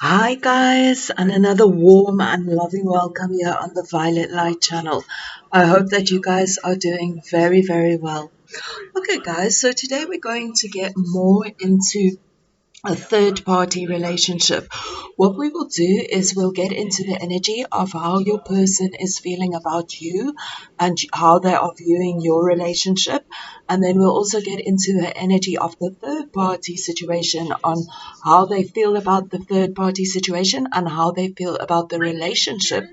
Hi guys, and another warm and loving welcome here on the Violet Light channel. I hope that you guys are doing very, very well. Okay guys, so today we're going to get more into a third party relationship. What we will do is we'll get into the energy of how your person is feeling about you and how they are viewing your relationship. And then we'll also get into the energy of the third party situation on how they feel about the third party situation and how they feel about the relationship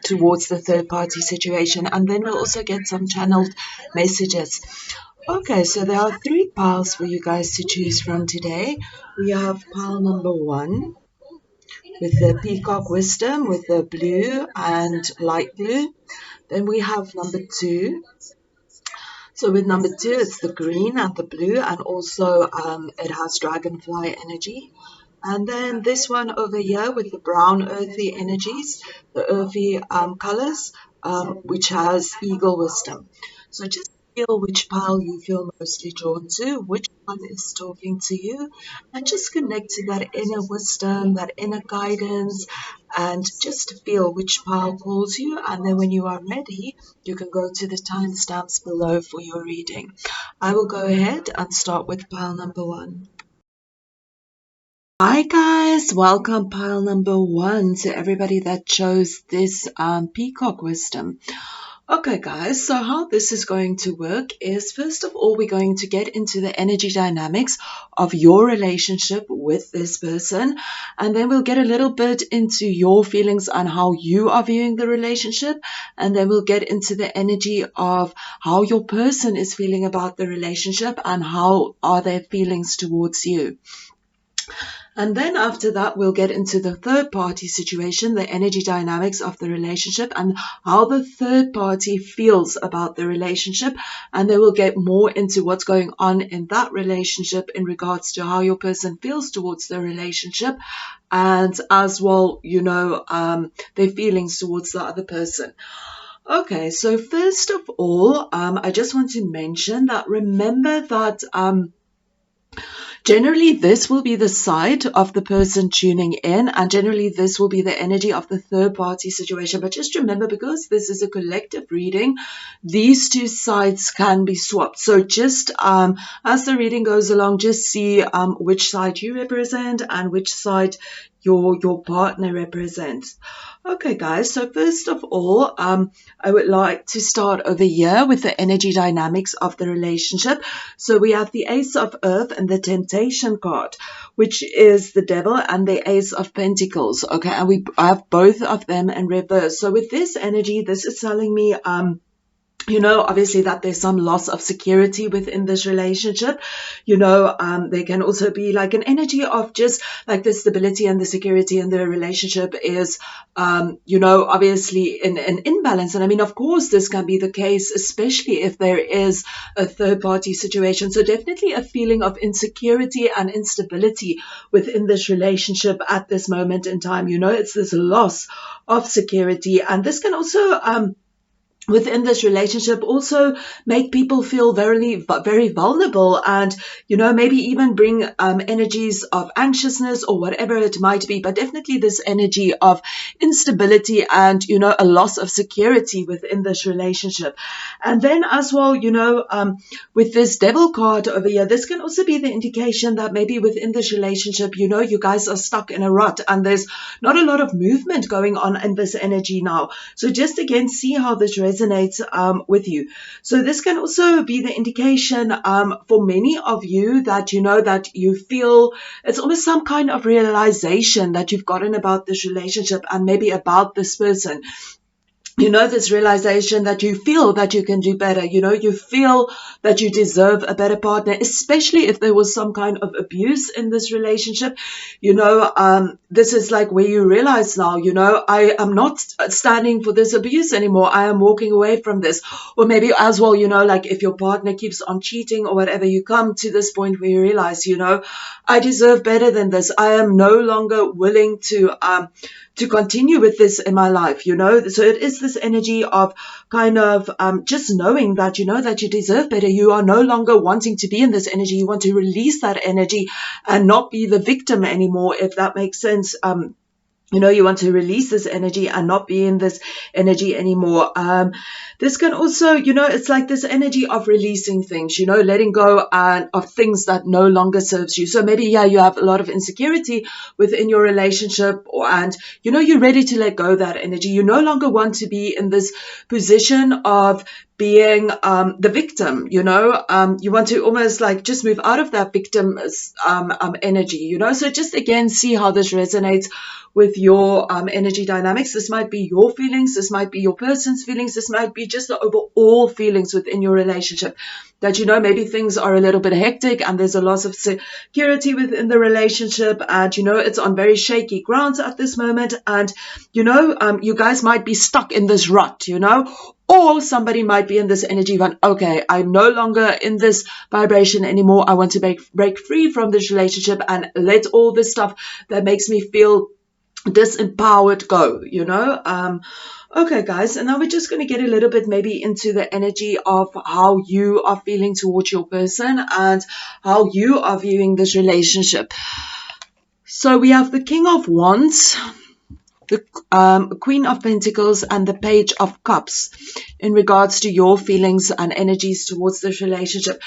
towards the third party situation. And then we'll also get some channeled messages. Okay, so there are three piles for you guys to choose from today. We have pile number one with the peacock wisdom with the blue and light blue. Then we have number two. So with number two, it's the green and the blue, and also it has dragonfly energy. And then this one over here with the brown earthy energies, the earthy colors, which has eagle wisdom. So just feel which pile you feel mostly drawn to, which one is talking to you, and just connect to that inner wisdom, that inner guidance, and just feel which pile calls you. And then when you are ready, you can go to the timestamps below for your reading. I will go ahead and start with pile number one. Hi guys, welcome pile number one to everybody that chose this peacock wisdom. Okay guys, so how this is going to work is first of all we're going to get into the energy dynamics of your relationship with this person, and then we'll get a little bit into your feelings on how you are viewing the relationship, and then we'll get into the energy of how your person is feeling about the relationship and how are their feelings towards you. And then after that, we'll get into the third party situation, the energy dynamics of the relationship and how the third party feels about the relationship. And then we'll get more into what's going on in that relationship in regards to how your person feels towards the relationship. And as well, their feelings towards the other person. Okay, so first of all, I just want to mention that remember that generally, this will be the side of the person tuning in, and generally, this will be the energy of the third party situation. But just remember, because this is a collective reading, these two sides can be swapped. So just as the reading goes along, just see which side you represent and which side your partner represents. Okay, guys, so first of all, I would like to start over here with the energy dynamics of the relationship. So we have the Ace of Earth and the Temptation card, which is the Devil, and the Ace of Pentacles. Okay, and we have both of them in reverse. So with this energy, this is telling me obviously that there's some loss of security within this relationship. There can also be like an energy of just like the stability and the security in the relationship is, obviously in an imbalance. And I mean, of course, this can be the case, especially if there is a third party situation. So definitely a feeling of insecurity and instability within this relationship at this moment in time. It's this loss of security. And this can also, within this relationship also make people feel very, very vulnerable, and maybe even bring energies of anxiousness or whatever it might be, but definitely this energy of instability and a loss of security within this relationship. And then as well, with this Devil card over here, this can also be the indication that maybe within this relationship, you guys are stuck in a rut and there's not a lot of movement going on in this energy now. So just again, see how this resonates with you. So this can also be the indication for many of you that that you feel it's almost some kind of realization that you've gotten about this relationship and maybe about this person. This realization that you feel that you can do better. You feel that you deserve a better partner, especially if there was some kind of abuse in this relationship. This is like where you realize now, I am not standing for this abuse anymore. I am walking away from this. Or maybe as well, like if your partner keeps on cheating or whatever, you come to this point where you realize, I deserve better than this. I am no longer willing to continue with this in my life, So it is this energy of kind of just knowing that, that you deserve better. You are no longer wanting to be in this energy. You want to release that energy and not be the victim anymore, if that makes sense. you want to release this energy and not be in this energy anymore. This can also, it's like this energy of releasing things, letting go of things that no longer serves you. So maybe, you have a lot of insecurity within your relationship, and, you're ready to let go of that energy. You no longer want to be in this position of being the victim, you want to almost like just move out of that victim energy, So just again, see how this resonates with your energy dynamics. This might be your feelings, this might be your person's feelings, this might be just the overall feelings within your relationship, that maybe things are a little bit hectic and there's a loss of security within the relationship, and it's on very shaky grounds at this moment, and you guys might be stuck in this rut, or somebody might be in this energy of, okay, I'm no longer in this vibration anymore. I want to break free from this relationship and let all this stuff that makes me feel disempowered go, Okay, guys, and now we're just going to get a little bit maybe into the energy of how you are feeling towards your person and how you are viewing this relationship. So we have the King of Wands, the Queen of Pentacles, and the Page of Cups in regards to your feelings and energies towards this relationship.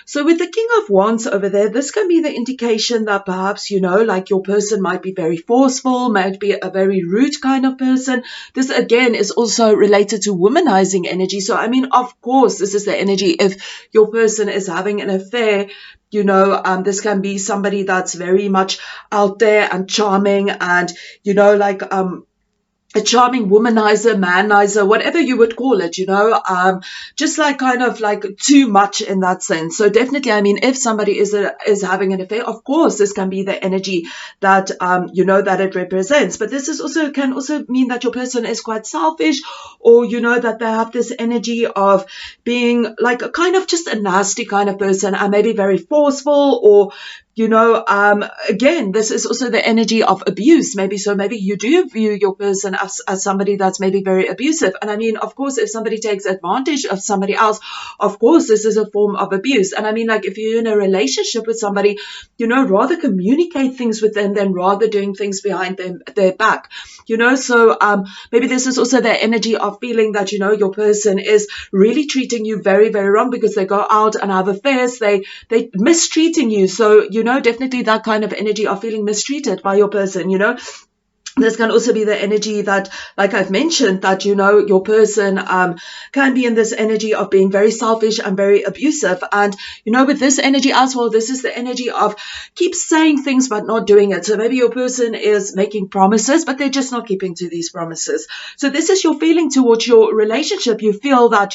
So with the King of Wands over there, this can be the indication that perhaps, like your person might be very forceful, might be a very rude kind of person. This, again, is also related to womanizing energy. So, of course, this is the energy if your person is having an affair. This can be somebody that's very much out there and charming and, a charming womanizer, manizer, whatever you would call it, just like kind of like too much in that sense. So definitely, if somebody is having an affair, of course, this can be the energy that, that it represents. But this can also mean that your person is quite selfish, or, that they have this energy of being like a kind of just a nasty kind of person and maybe very forceful, or, again, this is also the energy of abuse, maybe. So maybe you do view your person as somebody that's maybe very abusive. And of course, if somebody takes advantage of somebody else, of course, this is a form of abuse. And if you're in a relationship with somebody, rather communicate things with them than rather doing things behind their back, So maybe this is also the energy of feeling that, your person is really treating you very, very wrong because they go out and have affairs. They mistreating you. So, definitely that kind of energy of feeling mistreated by your person, This can also be the energy that, like I've mentioned, that, your person can be in this energy of being very selfish and very abusive. And, with this energy as well, this is the energy of keep saying things but not doing it. So maybe your person is making promises, but they're just not keeping to these promises. So this is your feeling towards your relationship. You feel that,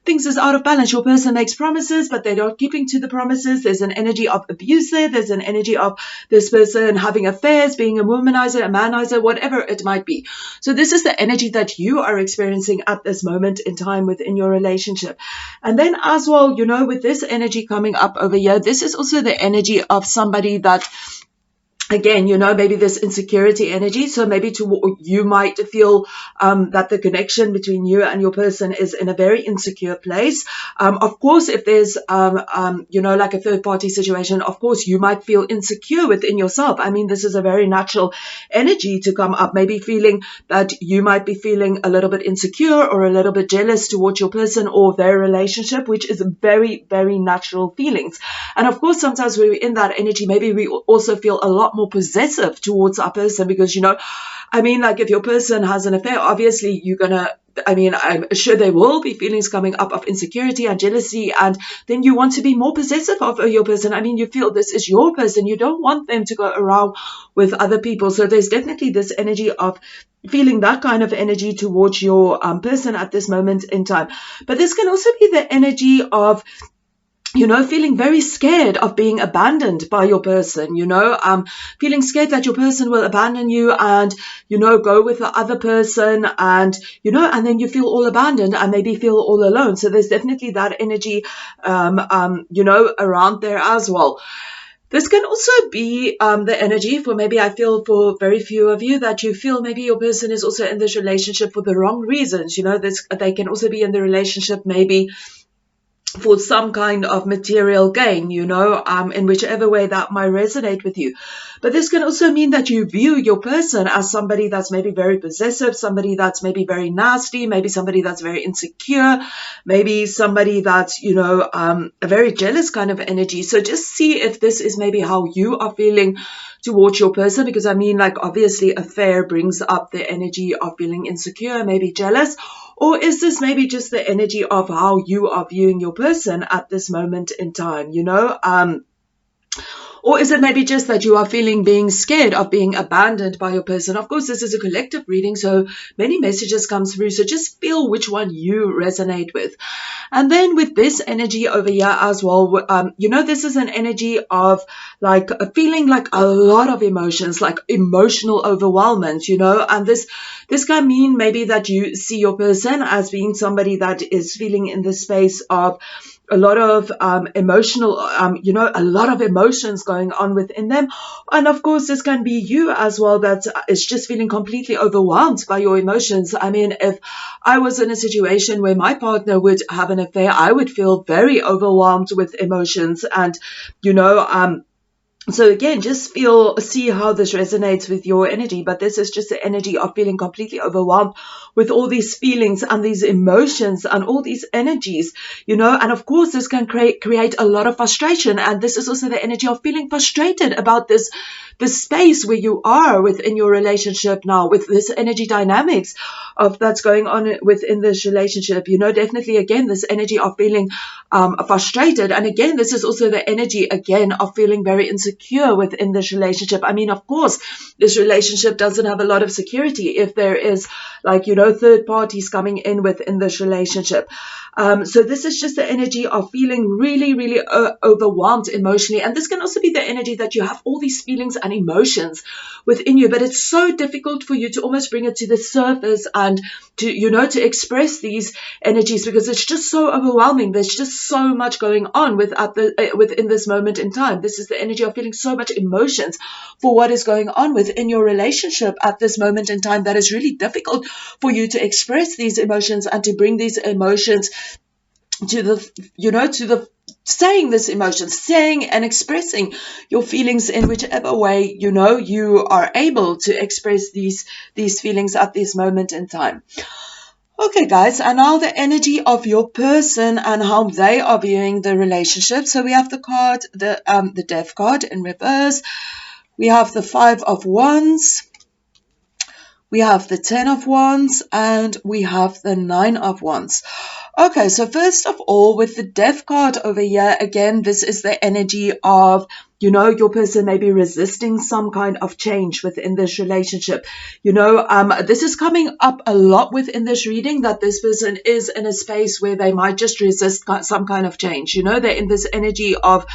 things is out of balance. Your person makes promises, but they're not keeping to the promises. There's an energy of abuse there. There's an energy of this person having affairs, being a womanizer, a manizer, whatever it might be. So this is the energy that you are experiencing at this moment in time within your relationship. And then as well, with this energy coming up over here, this is also the energy of somebody that, again, maybe this insecurity energy. So maybe you might feel that the connection between you and your person is in a very insecure place. Of course, if there's, like a third party situation, of course, you might feel insecure within yourself. This is a very natural energy to come up. Maybe feeling that you might be feeling a little bit insecure or a little bit jealous towards your person or their relationship, which is very, very natural feelings. And of course, sometimes when we're in that energy, maybe we also feel a lot more possessive towards our person because, if your person has an affair, obviously you're gonna, I'm sure there will be feelings coming up of insecurity and jealousy, and then you want to be more possessive of your person. You feel this is your person. You don't want them to go around with other people. So there's definitely this energy of feeling that kind of energy towards your person at this moment in time. But this can also be the energy of feeling very scared of being abandoned by your person, feeling scared that your person will abandon you and, go with the other person and, and then you feel all abandoned and maybe feel all alone. So there's definitely that energy, around there as well. This can also be the energy for maybe I feel for very few of you that you feel maybe your person is also in this relationship for the wrong reasons. They can also be in the relationship maybe for some kind of material gain, in whichever way that might resonate with you. But this can also mean that you view your person as somebody that's maybe very possessive, somebody that's maybe very nasty, maybe somebody that's very insecure, maybe somebody that's, a very jealous kind of energy. So just see if this is maybe how you are feeling towards your person, because I mean, like, obviously affair brings up the energy of feeling insecure, maybe jealous. Or is this maybe just the energy of how you are viewing your person at this moment in time, Or is it maybe just that you are feeling being scared of being abandoned by your person? Of course, this is a collective reading, so many messages come through. So just feel which one you resonate with. And then with this energy over here as well, this is an energy of like feeling like a lot of emotions, like emotional overwhelmment, and this can mean maybe that you see your person as being somebody that is feeling in the space of a lot of emotional, a lot of emotions going on within them. And of course, this can be you as well that is just feeling completely overwhelmed by your emotions. I mean, if I was in a situation where my partner would have an affair, I would feel very overwhelmed with emotions. And, so again, just see how this resonates with your energy. But this is just the energy of feeling completely overwhelmed with all these feelings and these emotions and all these energies, and of course this can create a lot of frustration. And this is also the energy of feeling frustrated about this space where you are within your relationship now, with this energy dynamics of that's going on within this relationship. Definitely again, this energy of feeling frustrated. And again, this is also the energy again of feeling very insecure within this relationship. I mean, of course, this relationship doesn't have a lot of security if there is, like, third parties coming in within this relationship. So this is just the energy of feeling really, really overwhelmed emotionally. And this can also be the energy that you have all these feelings and emotions within you, but it's so difficult for you to almost bring it to the surface and to express these energies, because it's just so overwhelming. There's just so much going on within this moment in time. This is the energy of feeling so much emotions for what is going on within your relationship at this moment in time, that is really difficult for you to express these emotions and to bring these emotions to the saying this emotion, saying and expressing your feelings in whichever way you are able to express these feelings at this moment in time. Okay, guys, and now the energy of your person and how they are viewing the relationship. So we have the card, the Death card in reverse. We have the 5 of Wands. We have the 10 of Wands, and we have the 9 of Wands. Okay, so first of all, with the Death card over here, again, this is the energy of, your person may be resisting some kind of change within this relationship. This is coming up a lot within this reading, that this person is in a space where they might just resist some kind of change. They're in this energy of,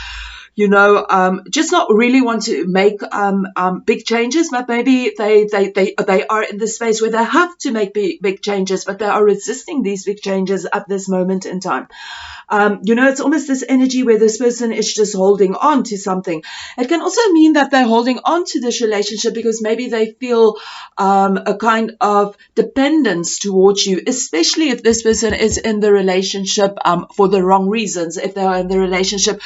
just not really want to make big changes, but maybe they are in the space where they have to make big changes, but they are resisting these big changes at this moment in time. It's almost this energy where this person is just holding on to something. It can also mean that they're holding on to this relationship because maybe they feel a kind of dependence towards you, especially if this person is in the relationship for the wrong reasons. If they are in the relationship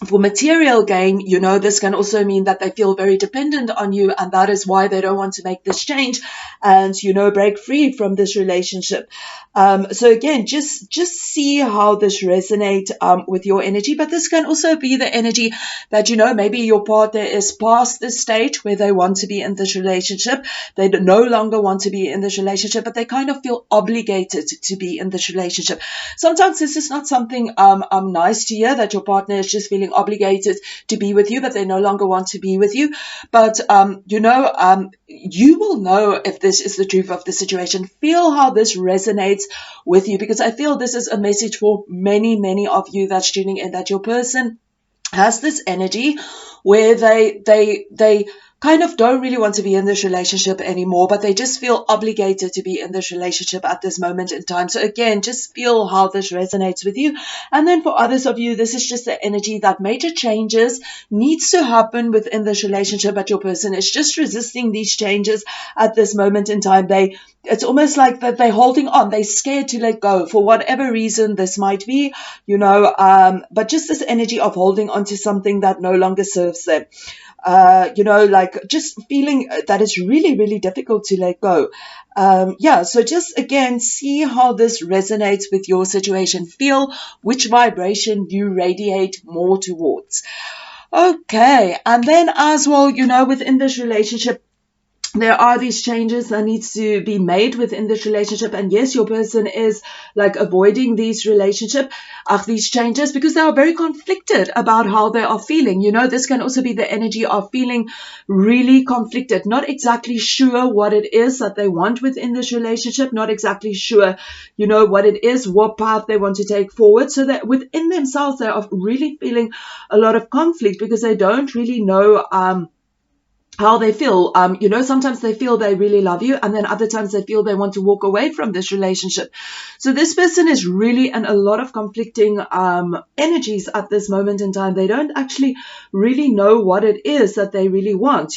for material gain, this can also mean that they feel very dependent on you, and that is why they don't want to make this change and, break free from this relationship. So again, just see how this resonates with your energy. But this can also be the energy that, maybe your partner is past this stage where they want to be in this relationship. They no longer want to be in this relationship, but they kind of feel obligated to be in this relationship. Sometimes this is not something nice to hear, that your partner is just feeling obligated to be with you, but they no longer want to be with you. But, you will know if this is the truth of the situation. Feel how this resonates with you, because I feel this is a message for many, many of you that's tuning in, that your person has this energy where they kind of don't really want to be in this relationship anymore, but they just feel obligated to be in this relationship at this moment in time. So again, just feel how this resonates with you. And then for others of you, this is just the energy that major changes needs to happen within this relationship, but your person is just resisting these changes at this moment in time. It's almost like that they're holding on. They're scared to let go for whatever reason this might be, but just this energy of holding on to something that no longer serves them. Like just feeling that it's really, really difficult to let go. So just again, see how this resonates with your situation. Feel which vibration you radiate more towards. Okay, and then as well, within this relationship, there are these changes that needs to be made within this relationship. And yes, your person is like avoiding these changes because they are very conflicted about how they are feeling. This can also be the energy of feeling really conflicted, not exactly sure what it is that they want within this relationship, not exactly sure, what it is, what path they want to take forward. So that within themselves, they are really feeling a lot of conflict because they don't really know, how they feel. Sometimes they feel they really love you, and then other times they feel they want to walk away from this relationship. So this person is really in a lot of conflicting energies at this moment in time. They don't actually really know what it is that they really want,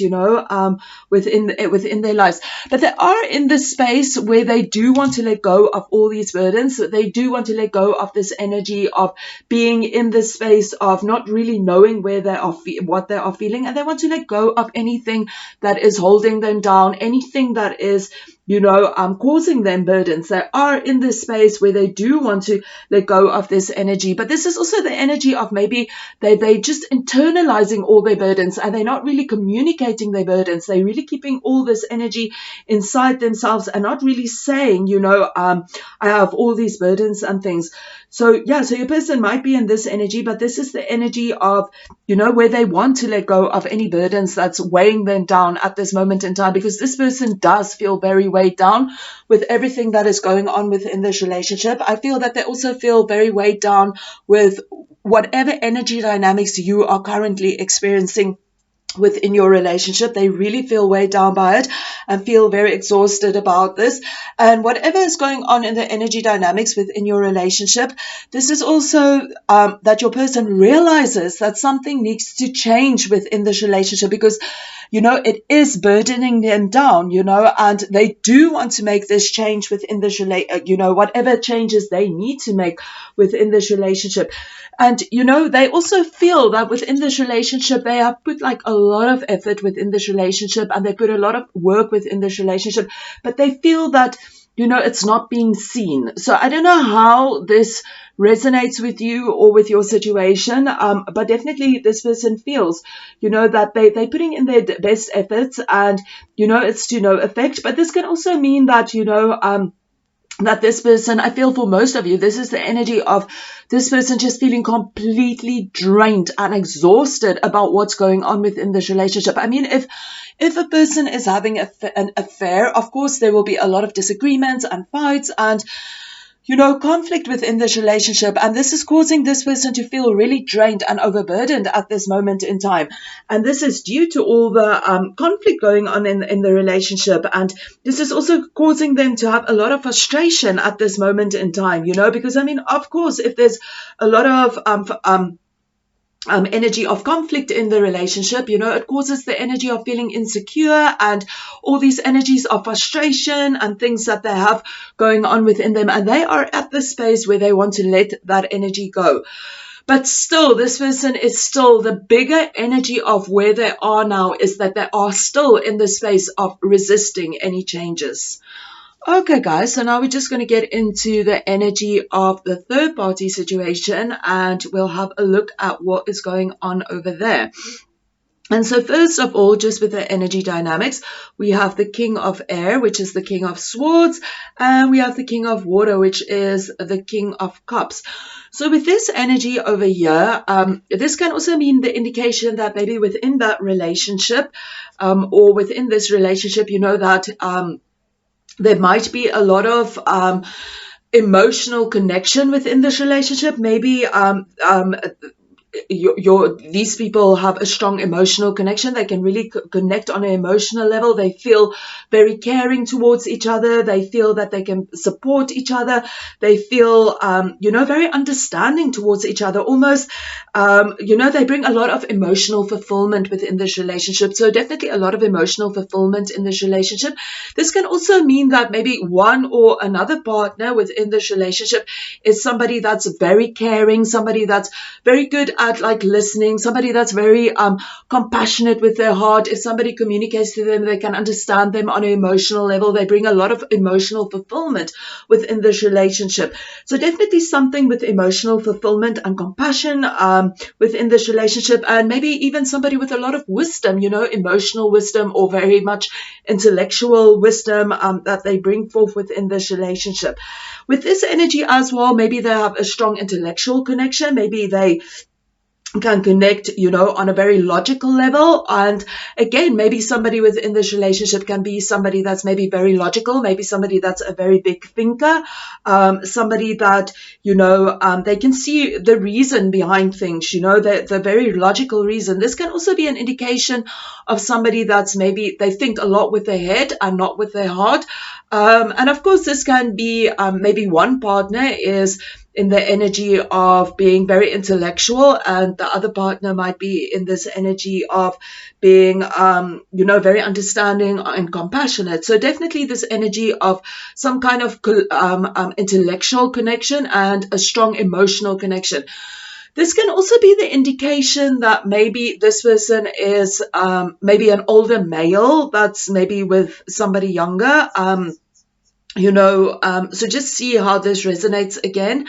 within their lives. But they are in this space where they do want to let go of all these burdens. They do want to let go of this energy of being in this space of not really knowing where they are, what they are feeling, and they want to let go of anything that is holding them down, anything that is, causing them burdens. They are in this space where they do want to let go of this energy. But this is also the energy of maybe they just internalizing all their burdens, and they're not really communicating their burdens. They're really keeping all this energy inside themselves and not really saying, I have all these burdens and things. So your person might be in this energy, but this is the energy of, where they want to let go of any burdens that's weighing them down at this moment in time, because this person does feel very weighed down with everything that is going on within this relationship. I feel that they also feel very weighed down with whatever energy dynamics you are currently experiencing within your relationship. They really feel weighed down by it and feel very exhausted about this. And whatever is going on in the energy dynamics within your relationship, this is also that your person realizes that something needs to change within this relationship, because it is burdening them down, and they do want to make this change within this whatever changes they need to make within this relationship. And, they also feel that within this relationship, they have put like a lot of effort within this relationship, and they put a lot of work within this relationship, but they feel that, it's not being seen. So I don't know how this resonates with you or with your situation, but definitely this person feels, that they're putting in their best efforts, and, it's to no effect. But this can also mean that, that this person, I feel for most of you, this is the energy of this person just feeling completely drained and exhausted about what's going on within this relationship. I mean, if a person is having an affair, of course, there will be a lot of disagreements and fights and, conflict within this relationship. And this is causing this person to feel really drained and overburdened at this moment in time. And this is due to all the conflict going on in the relationship. And this is also causing them to have a lot of frustration at this moment in time, because, I mean, of course, if there's a lot of energy of conflict in the relationship, it causes the energy of feeling insecure and all these energies of frustration and things that they have going on within them. And they are at the space where they want to let that energy go. But still, this person is still, the bigger energy of where they are now is that they are still in the space of resisting any changes. Okay, guys, so now we're just going to get into the energy of the third party situation, and we'll have a look at what is going on over there. And so first of all, just with the energy dynamics, we have the King of Air, which is the King of Swords, and we have the King of Water, which is the King of Cups. So with this energy over here, this can also mean the indication that maybe within that relationship or within this relationship, that there might be a lot of emotional connection within this relationship. Maybe these people have a strong emotional connection. They can really connect on an emotional level. They feel very caring towards each other. They feel that they can support each other. They feel, very understanding towards each other. Almost, they bring a lot of emotional fulfillment within this relationship. So definitely a lot of emotional fulfillment in this relationship. This can also mean that maybe one or another partner within this relationship is somebody that's very caring, somebody that's very good at like listening, somebody that's very compassionate with their heart. If somebody communicates to them, they can understand them on an emotional level. They bring a lot of emotional fulfillment within this relationship. So definitely something with emotional fulfillment and compassion within this relationship, and maybe even somebody with a lot of wisdom, emotional wisdom or very much intellectual wisdom that they bring forth within this relationship. With this energy as well, maybe they have a strong intellectual connection. Maybe they can connect, on a very logical level. And again, maybe somebody within this relationship can be somebody that's maybe very logical, maybe somebody that's a very big thinker, somebody that, they can see the reason behind things, the very logical reason. This can also be an indication of somebody that's maybe they think a lot with their head and not with their heart. And of course, this can be maybe one partner is in the energy of being very intellectual, and the other partner might be in this energy of being, very understanding and compassionate. So definitely this energy of some kind of intellectual connection and a strong emotional connection. This can also be the indication that maybe this person is maybe an older male that's maybe with somebody younger. So just see how this resonates again.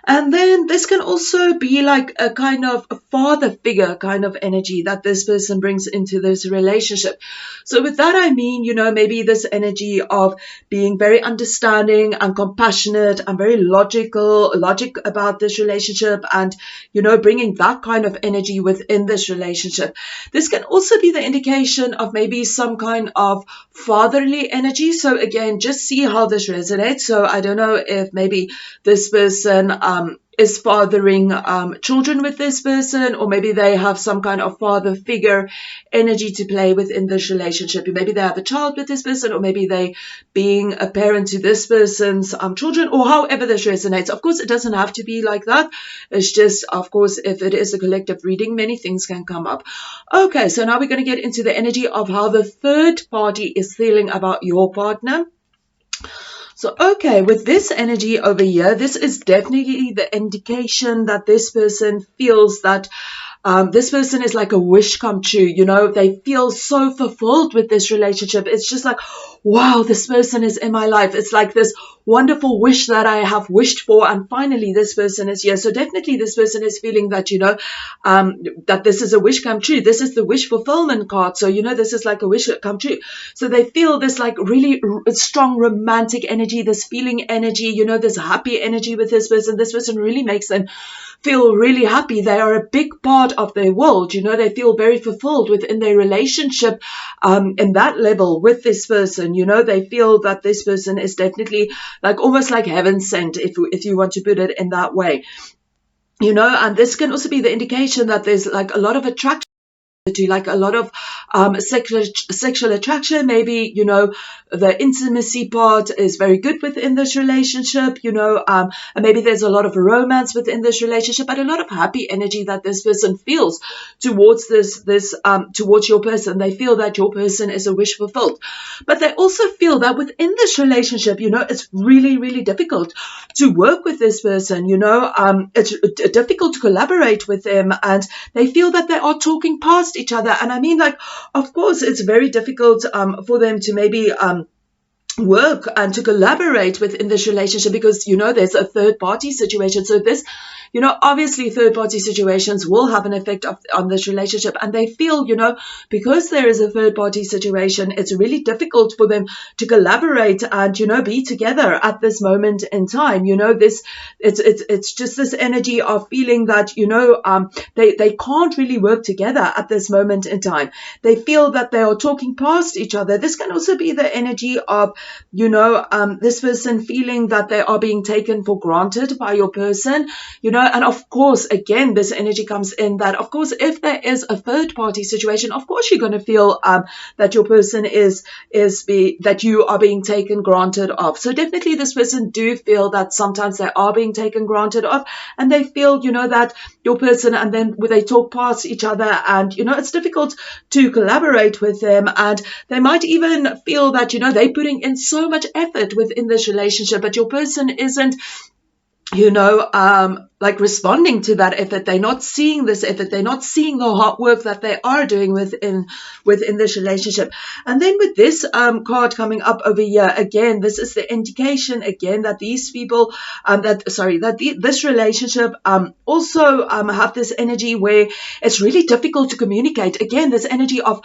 And then this can also be like a kind of a father figure kind of energy that this person brings into this relationship. So with that, I mean, maybe this energy of being very understanding and compassionate and very logic about this relationship, and, bringing that kind of energy within this relationship. This can also be the indication of maybe some kind of fatherly energy. So again, just see how this resonates. So I don't know if maybe this person is fathering children with this person, or maybe they have some kind of father figure energy to play within this relationship. Maybe they have a child with this person, or maybe they being a parent to this person's children, or however this resonates. Of course, it doesn't have to be like that. It's just, of course, if it is a collective reading, many things can come up. Okay, so now we're going to get into the energy of how the third party is feeling about your partner. So, okay, with this energy over here, this is definitely the indication that this person feels that this person is like a wish come true. They feel so fulfilled with this relationship. It's just like, wow, this person is in my life. It's like this wonderful wish that I have wished for, and finally this person is here. So definitely this person is feeling that, that this is a wish come true. This is the wish fulfillment card. So, this is like a wish come true. So they feel this like really strong romantic energy, this feeling energy, this happy energy with this person. This person really makes them feel really happy. They are a big part of their world. They feel very fulfilled within their relationship in that level with this person. They feel that this person is definitely like almost like heaven sent, if you want to put it in that way. And this can also be the indication that there's like a lot of attraction, to like a lot of sexual attraction. Maybe the intimacy part is very good within this relationship, and maybe there's a lot of romance within this relationship, but a lot of happy energy that this person feels towards towards your person. They feel that your person is a wish fulfilled, but they also feel that within this relationship, it's really, really difficult to work with this person. It's difficult to collaborate with them, and they feel that they are talking past each other. And I mean, like, of course, it's very difficult for them to maybe work and to collaborate within this relationship, because there's a third party situation. So this, obviously third party situations will have an effect on this relationship, and they feel, because there is a third party situation, it's really difficult for them to collaborate and be together at this moment in time. It's just this energy of feeling that they can't really work together at this moment in time. They feel that they are talking past each other. This can also be the energy of this person feeling that they are being taken for granted by your person. and of course, again, this energy comes in that, of course, if there is a third party situation, of course, you're going to feel that your person that you are being taken granted of. So definitely this person do feel that sometimes they are being taken granted of, and they feel, that your person, and then when they talk past each other, and, it's difficult to collaborate with them, and they might even feel that, they're putting in so much effort within this relationship, but your person isn't, like responding to that effort. They're not seeing this effort. They're not seeing the hard work that they are doing within this relationship. And then with this card coming up over here, again, this is the indication again that these people, this relationship also have this energy where it's really difficult to communicate. Again, this energy of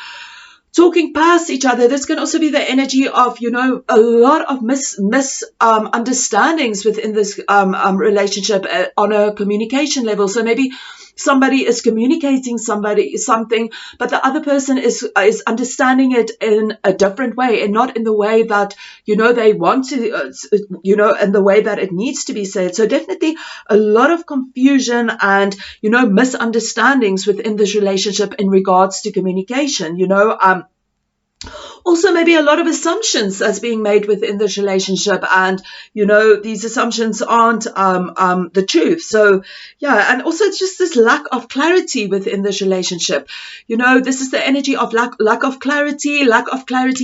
talking past each other. This can also be the energy of, a lot of misunderstandings within this relationship on a communication level. So maybe somebody is communicating something, but the other person is understanding it in a different way, and not in the way that, they want to, in the way that it needs to be said. So definitely a lot of confusion and, misunderstandings within this relationship in regards to communication, also maybe a lot of assumptions that's being made within this relationship, and these assumptions aren't the truth. So yeah, and also it's just this lack of clarity within this relationship. This is the energy of lack of clarity.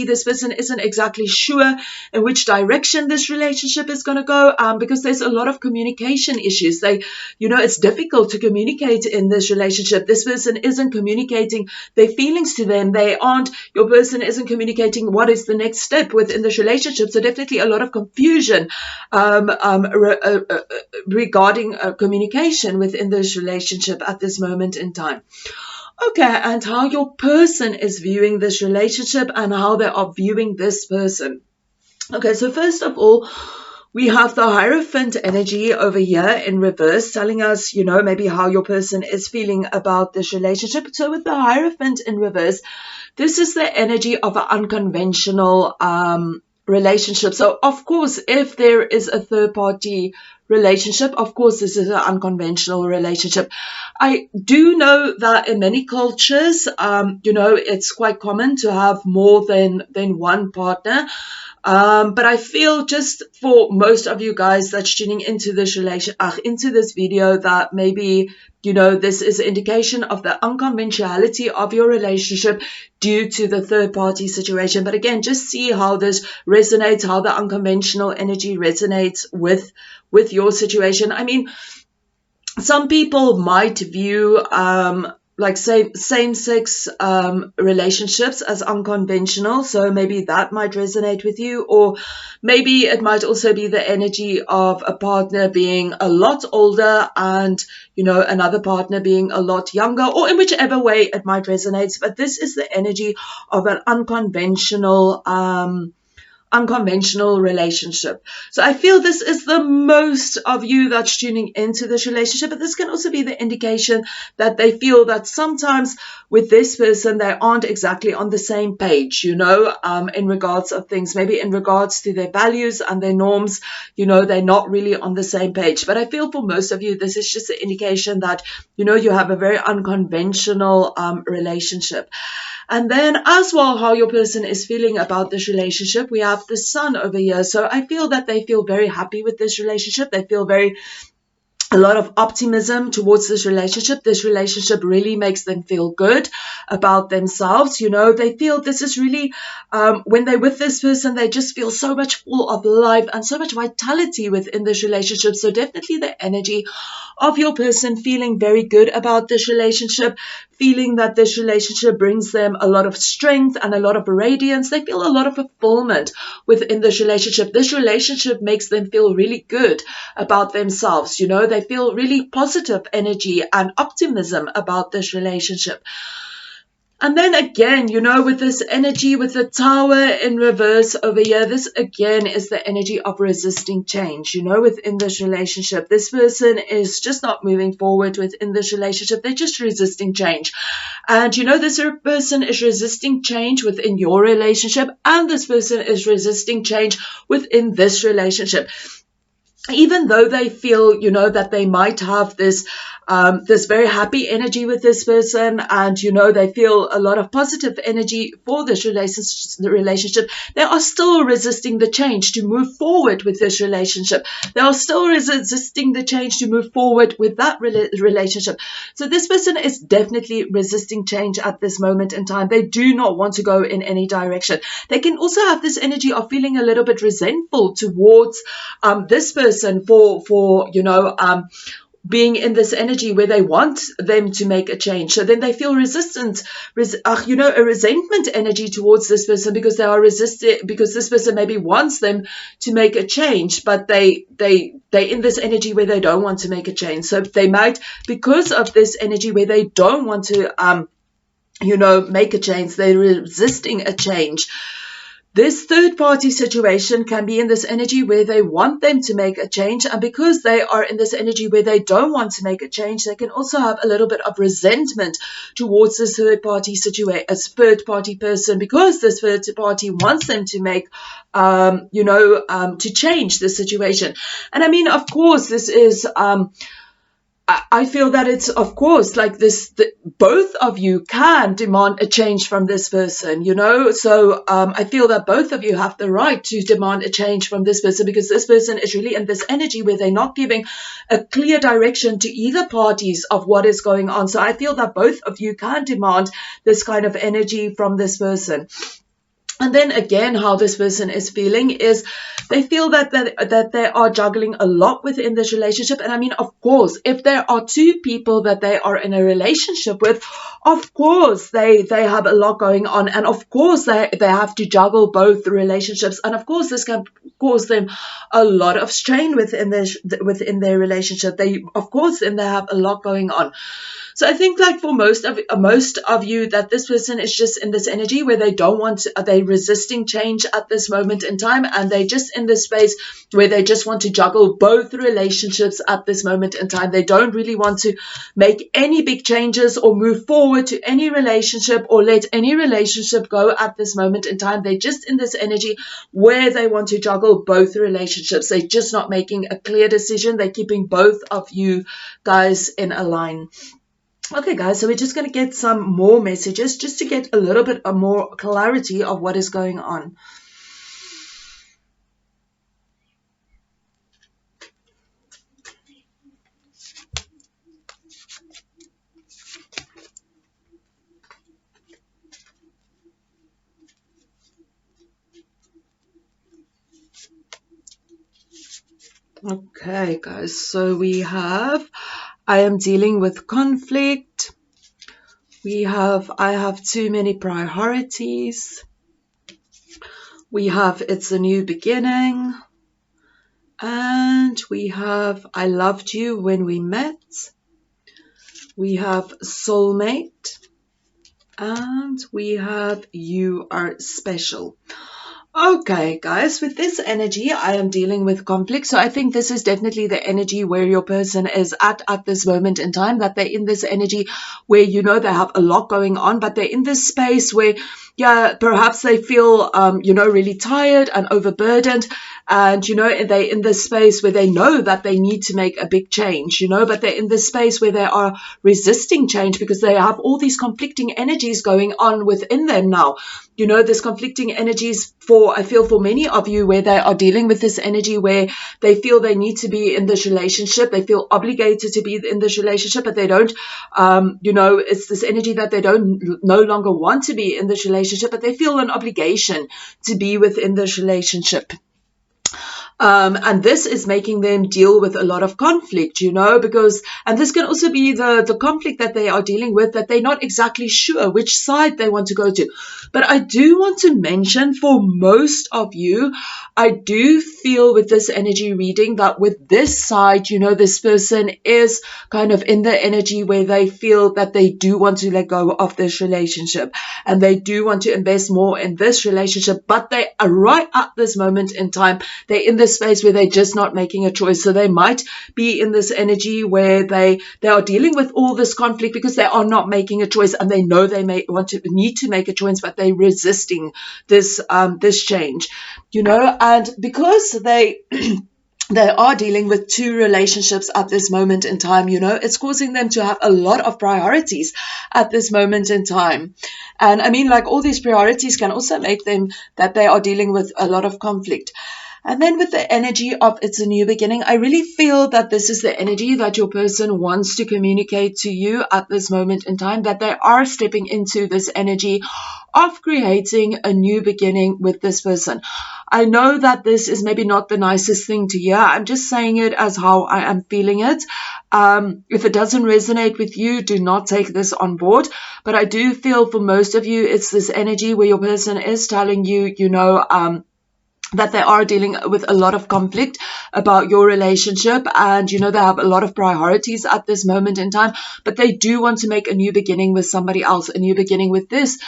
This person isn't exactly sure in which direction this relationship is going to go, because there's a lot of communication issues. It's difficult to communicate in this relationship. This person isn't communicating their feelings to them. Your person isn't communicating what is the next step within this relationship. So definitely a lot of confusion regarding communication within this relationship at this moment in time. Okay, and how your person is viewing this relationship and how they are viewing this person. Okay, so first of all, we have the Hierophant energy over here in reverse, telling us, maybe how your person is feeling about this relationship. So with the Hierophant in reverse, this is the energy of an unconventional relationship. So of course, if there is a third party relationship, of course, this is an unconventional relationship. I do know that in many cultures, it's quite common to have more than one partner. But I feel just for most of you guys that's tuning into this into this video, that maybe, this is an indication of the unconventionality of your relationship due to the third party situation. But again, just see how this resonates, how the unconventional energy resonates with your situation. I mean, some people might view like same-sex relationships as unconventional, so maybe that might resonate with you. Or maybe it might also be the energy of a partner being a lot older and another partner being a lot younger, or in whichever way it might resonate. But this is the energy of an unconventional relationship. So I feel this is the most of you that's tuning into this relationship, but this can also be the indication that they feel that sometimes with this person, they aren't exactly on the same page, in regards of things, maybe in regards to their values and their norms, they're not really on the same page. But I feel for most of you, this is just an indication that, you have a very unconventional relationship. And then as well, how your person is feeling about this relationship, we have the Sun over here. So I feel that they feel very happy with this relationship. They feel a lot of optimism towards this relationship. This relationship really makes them feel good about themselves. They feel this is really, when they're with this person, they just feel so much full of life and so much vitality within this relationship. So definitely the energy of your person feeling very good about this relationship, feeling that this relationship brings them a lot of strength and a lot of radiance. They feel a lot of fulfillment within this relationship. This relationship makes them feel really good about themselves. They feel really positive energy and optimism about this relationship. And then again, with this energy, with the Tower in reverse over here, this again is the energy of resisting change, within this relationship. This person is just not moving forward within this relationship. They're just resisting change. And, this person is resisting change within your relationship, and this person is resisting change within this relationship. even though they feel, that they might have this very happy energy with this person, and they feel a lot of positive energy for this relationship, they are still resisting the change to move forward with this relationship. They are still resisting the change to move forward with that relationship. So this person is definitely resisting change at this moment in time. They do not want to go in any direction. They can also have this energy of feeling a little bit resentful towards this person for being in this energy where they want them to make a change. So then they feel a resentment energy towards this person, because they are resisting, because this person maybe wants them to make a change, but they in this energy where they don't want to make a change. So they might, because of this energy where they don't want to make a change, they're resisting a change. This third party situation can be in this energy where they want them to make a change, and because they are in this energy where they don't want to make a change, they can also have a little bit of resentment towards this third party person, because this third party wants them to make to change the situation. And I mean, of course, this is I feel that it's, of course, like this, both of you can demand a change from this person, So I feel that both of you have the right to demand a change from this person, because this person is really in this energy where they're not giving a clear direction to either parties of what is going on. So I feel that both of you can demand this kind of energy from this person. And then again, how this person is feeling is they feel that they are juggling a lot within this relationship. And I mean, of course, if there are two people that they are in a relationship with, of course, they have a lot going on. And of course, they have to juggle both relationships. And of course, this can cause them a lot of strain within their relationship. Of course, then they have a lot going on. So I think, like, for most of you, that this person is just in this energy where they're resisting change at this moment in time, and they're just in this space where they just want to juggle both relationships at this moment in time. They don't really want to make any big changes or move forward to any relationship or let any relationship go at this moment in time. They're just in this energy where they want to juggle both relationships. They're just not making a clear decision. They're keeping both of you guys in a line. Okay, guys, so we're just going to get some more messages just to get a little bit of more clarity of what is going on. Okay, guys, so we have, I am dealing with conflict. I have too many priorities. We have, it's a new beginning. And we have, I loved you when we met. We have soulmate. And we have, you are special. Okay, guys, with this energy, I am dealing with conflict. So I think this is definitely the energy where your person is at this moment in time, that they're in this energy where, they have a lot going on, but they're in this space where, perhaps they feel, really tired and overburdened. And, they're in this space where they know that they need to make a big change, but they're in this space where they are resisting change because they have all these conflicting energies going on within them now. There's conflicting energies I feel for many of you where they are dealing with this energy where they feel they need to be in this relationship. They feel obligated to be in this relationship, but they don't, it's this energy that they don't no longer want to be in this relationship, but they feel an obligation to be within this relationship. And this is making them deal with a lot of conflict, and this can also be the conflict that they are dealing with, that they're not exactly sure which side they want to go to. But I do want to mention, for most of you, I do feel with this energy reading that with this side, this person is kind of in the energy where they feel that they do want to let go of this relationship and they do want to invest more in this relationship, but they are right at this moment in time, they're in this space where they're just not making a choice. So they might be in this energy where they are dealing with all this conflict because they are not making a choice, and they know they need to make a choice, but they're resisting this change, and because they they are dealing with two relationships at this moment in time. It's causing them to have a lot of priorities at this moment in time. And I mean, like, all these priorities can also make them that they are dealing with a lot of conflict. And then with the energy of it's a new beginning, I really feel that this is the energy that your person wants to communicate to you at this moment in time, that they are stepping into this energy of creating a new beginning with this person. I know that this is maybe not the nicest thing to hear. I'm just saying it as how I am feeling it. If it doesn't resonate with you, do not take this on board. But I do feel for most of you, it's this energy where your person is telling you, that they are dealing with a lot of conflict about your relationship, and they have a lot of priorities at this moment in time, but they do want to make a new beginning with somebody else, a new beginning with this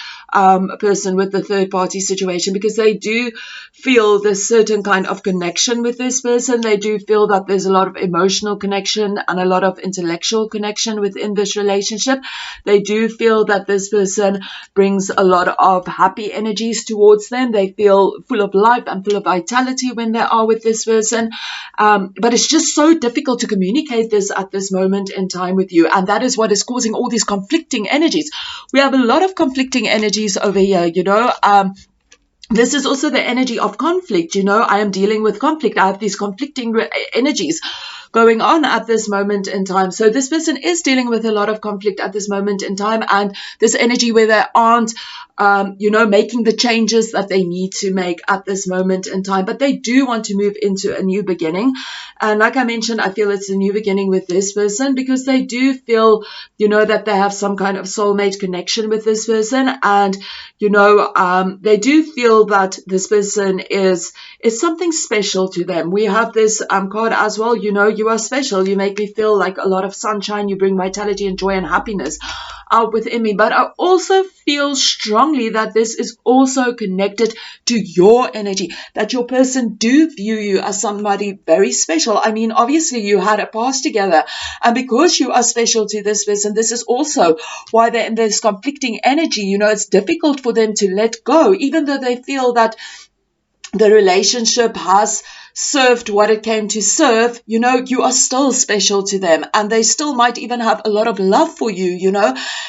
person, with the third party situation, because they do feel this certain kind of connection with this person. They do feel that there's a lot of emotional connection and a lot of intellectual connection within this relationship. They do feel that this person brings a lot of happy energies towards them. They feel full of life and full of vitality when they are with this person. But it's just so difficult to communicate this at this moment in time with you. And that is what is causing all these conflicting energies. We have a lot of conflicting energies over here, this is also the energy of conflict. I am dealing with conflict. I have these conflicting energies going on at this moment in time. So this person is dealing with a lot of conflict at this moment in time, and this energy where they aren't, making the changes that they need to make at this moment in time. But they do want to move into a new beginning. And like I mentioned, I feel it's a new beginning with this person because they do feel, that they have some kind of soulmate connection with this person. And, they do feel that this person is something special to them. We have this card as well. You are special. You make me feel like a lot of sunshine. You bring vitality and joy and happiness out within me. But I also feel strongly that this is also connected to your energy, that your person do view you as somebody very special. I mean, obviously you had a past together, and because you are special to this person, this is also why they're in this conflicting energy. It's difficult for them to let go, even though they feel that the relationship has served what it came to serve. You are still special to them, and they still might even have a lot of love for you.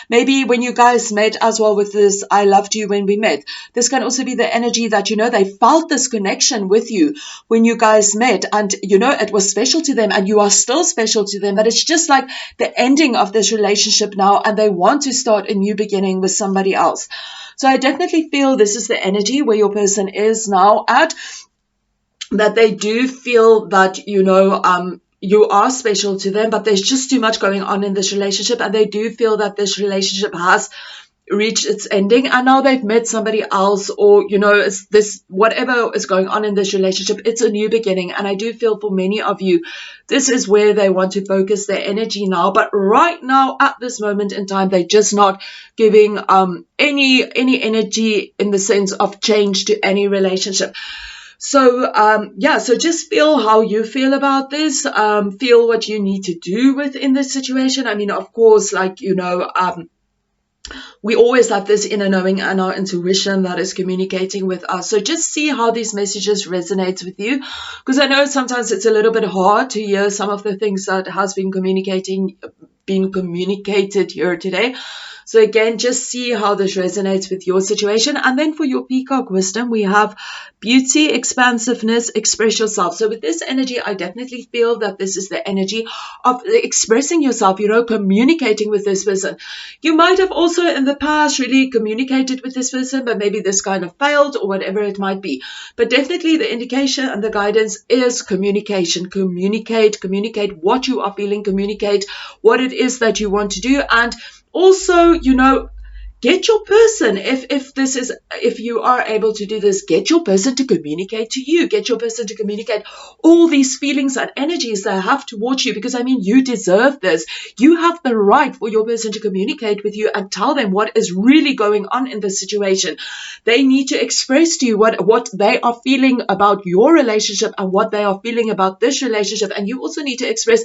Maybe when you guys met as well with this I loved you when we met, this can also be the energy that they felt this connection with you when you guys met, and it was special to them, and you are still special to them, but it's just like the ending of this relationship now, and they want to start a new beginning with somebody else. So I definitely feel this is the energy where your person is now at, that they do feel that, you are special to them, but there's just too much going on in this relationship, and they do feel that this relationship has reached its ending, and now they've met somebody else, or it's this, whatever is going on in this relationship, it's a new beginning. And I do feel for many of you, this is where they want to focus their energy now. But right now at this moment in time, they're just not giving any energy in the sense of change to any relationship. So, so just feel how you feel about this, feel what you need to do within this situation. I mean, of course, like, we always have this inner knowing and our intuition that is communicating with us. So just see how these messages resonate with you, because I know sometimes it's a little bit hard to hear some of the things that has been communicated here today. So again, just see how this resonates with your situation. And then for your peacock wisdom, we have beauty, expansiveness, express yourself. So with this energy, I definitely feel that this is the energy of expressing yourself, communicating with this person. You might have also in the past really communicated with this person, but maybe this kind of failed or whatever it might be. But definitely the indication and the guidance is communication. Communicate what you are feeling, communicate what it is that you want to do. And also, get your person, if you are able to do this, get your person to communicate to you, get your person to communicate all these feelings and energies they have towards you, because I mean, you deserve this. You have the right for your person to communicate with you and tell them what is really going on in the situation. They need to express to you what they are feeling about your relationship and what they are feeling about this relationship. And you also need to express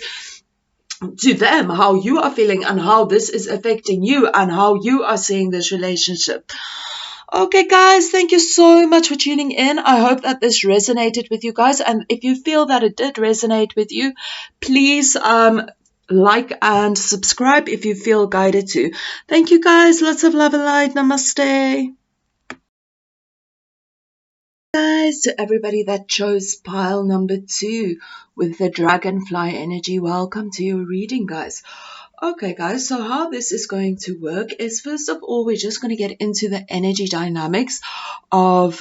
to them how you are feeling and how this is affecting you and how you are seeing this relationship. Okay, guys, thank you so much for tuning in. I hope that this resonated with you guys. And if you feel that it did resonate with you, please like and subscribe if you feel guided to. Thank you, guys. Lots of love and light. Namaste. Guys, to everybody that chose pile number 2 with the dragonfly energy, welcome to your reading, guys. Okay, guys, so how this is going to work is, first of all, we're just going to get into the energy dynamics of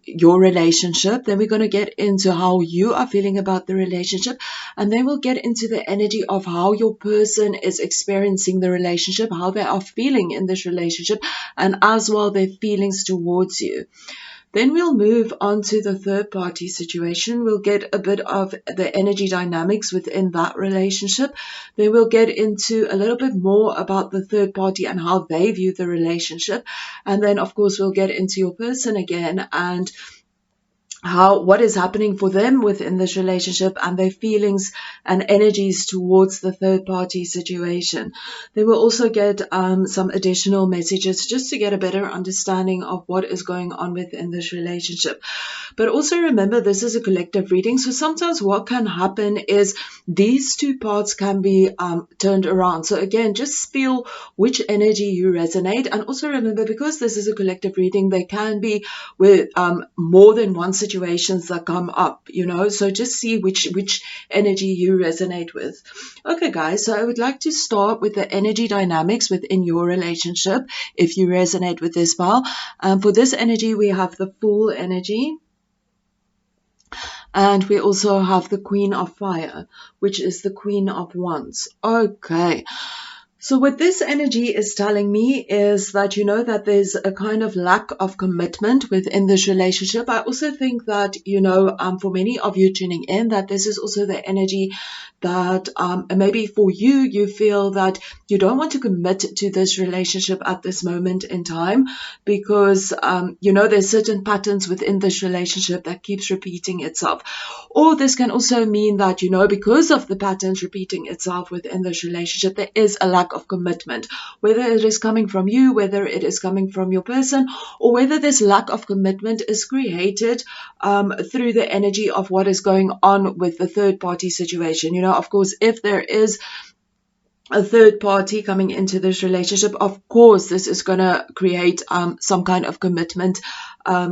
your relationship. Then we're going to get into how you are feeling about the relationship. And then we'll get into the energy of how your person is experiencing the relationship, how they are feeling in this relationship, and as well their feelings towards you. Then we'll move on to the third party situation. We'll get a bit of the energy dynamics within that relationship. Then we'll get into a little bit more about the third party and how they view the relationship. And then, of course, we'll get into your person again and what is happening for them within this relationship and their feelings and energies towards the third party situation. They will also get some additional messages just to get a better understanding of what is going on within this relationship. But also remember, this is a collective reading, so sometimes what can happen is these two parts can be turned around. So again, just feel which energy you resonate, and also remember, because this is a collective reading, there can be with more than one situations that come up, so just see which energy you resonate with. Okay, guys, so I would like to start with the energy dynamics within your relationship if you resonate with this pile. For this energy, we have the Fool energy. And we also have the Queen of Fire, which is the Queen of Wands. Okay. So what this energy is telling me is that, that there's a kind of lack of commitment within this relationship. I also think that, for many of you tuning in, that this is also the energy that maybe for you, you feel that you don't want to commit to this relationship at this moment in time because, there's certain patterns within this relationship that keeps repeating itself. Or this can also mean that, because of the patterns repeating itself within this relationship, there is a lack of commitment, whether it is coming from you, whether it is coming from your person, or whether this lack of commitment is created through the energy of what is going on with the third party situation. Of course, if there is a third party coming into this relationship, of course, this is going to create some kind of commitment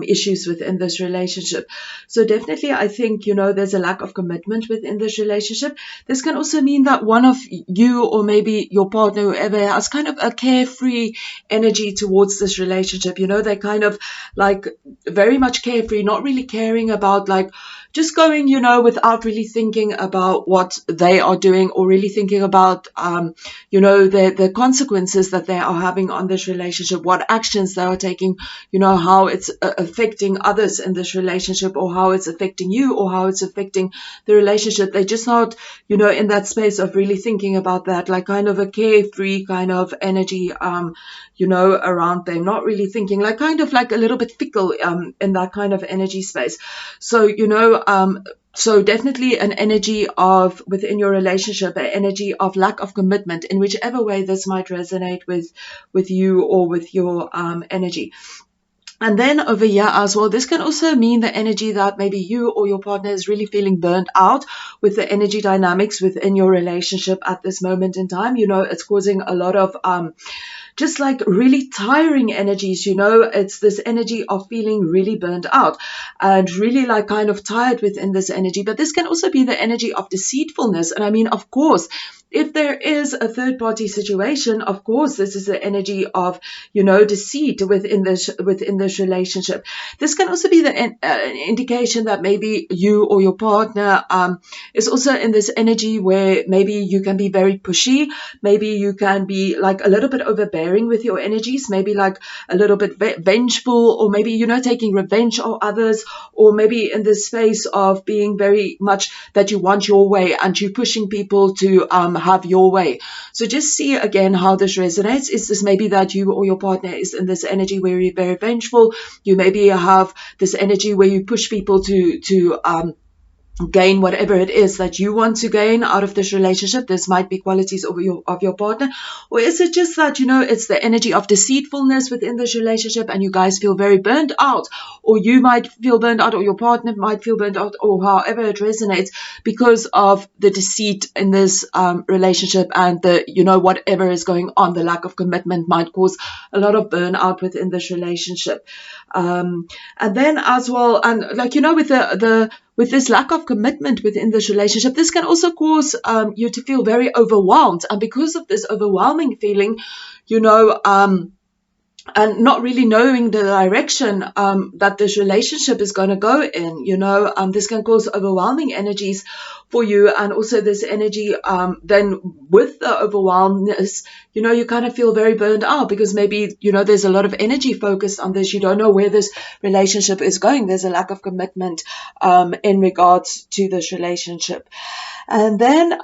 issues within this relationship. So definitely, I think, there's a lack of commitment within this relationship. This can also mean that one of you or maybe your partner, whoever, has kind of a carefree energy towards this relationship. They're kind of like very much carefree, not really caring about like just going, without really thinking about what they are doing or really thinking about, the consequences that they are having on this relationship, what actions they are taking, how it's affecting others in this relationship, or how it's affecting you, or how it's affecting the relationship. They're just not, in that space of really thinking about that, like kind of a carefree kind of energy, around them, not really thinking, like kind of like a little bit fickle in that kind of energy space. So, so definitely an energy of within your relationship, an energy of lack of commitment in whichever way this might resonate with you or with your energy. And then over here as well, this can also mean the energy that maybe you or your partner is really feeling burnt out with the energy dynamics within your relationship at this moment in time. It's causing a lot of just like really tiring energies, it's this energy of feeling really burnt out and really like kind of tired within this energy. But this can also be the energy of deceitfulness. And I mean, of course, if there is a third party situation, of course, this is the energy of, deceit within this relationship. This can also be the indication that maybe you or your partner is also in this energy where maybe you can be very pushy. Maybe you can be like a little bit overbearing with your energies, maybe like a little bit vengeful, or maybe, taking revenge on others, or maybe in this space of being very much that you want your way and you pushing people to have your way. So just see again how this resonates. Is this maybe that you or your partner is in this energy where you're very vengeful? You maybe have this energy where you push people to gain whatever it is that you want to gain out of this relationship. This might be qualities of your partner, or is it just that, it's the energy of deceitfulness within this relationship and you guys feel very burnt out, or you might feel burnt out, or your partner might feel burnt out, or however it resonates, because of the deceit in this relationship, and the whatever is going on, the lack of commitment might cause a lot of burnout within this relationship. And then as well, and with this lack of commitment within this relationship, this can also cause you to feel very overwhelmed. And because of this overwhelming feeling, and not really knowing the direction that this relationship is going to go in, this can cause overwhelming energies for you. And also this energy, then with the overwhelmness, you kind of feel very burned out, because maybe, there's a lot of energy focused on this. You don't know where this relationship is going. There's a lack of commitment in regards to this relationship. And then,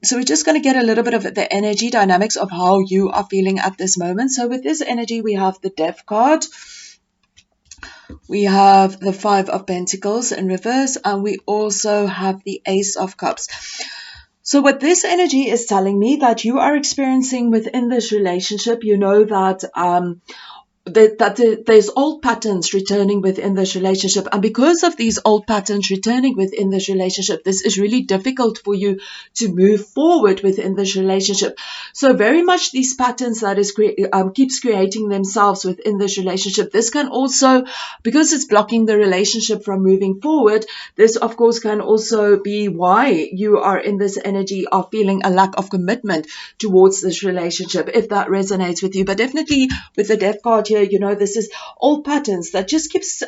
so we're just going to get a little bit of the energy dynamics of how you are feeling at this moment. So with this energy, we have the Death card. We have the Five of Pentacles in reverse, and we also have the Ace of Cups. So what this energy is telling me that you are experiencing within this relationship, that there's old patterns returning within this relationship. And because of these old patterns returning within this relationship, this is really difficult for you to move forward within this relationship. So very much these patterns that is keeps creating themselves within this relationship. This can also, because it's blocking the relationship from moving forward, this of course can also be why you are in this energy of feeling a lack of commitment towards this relationship, if that resonates with you. But definitely with the Death card here, this is old patterns that just keeps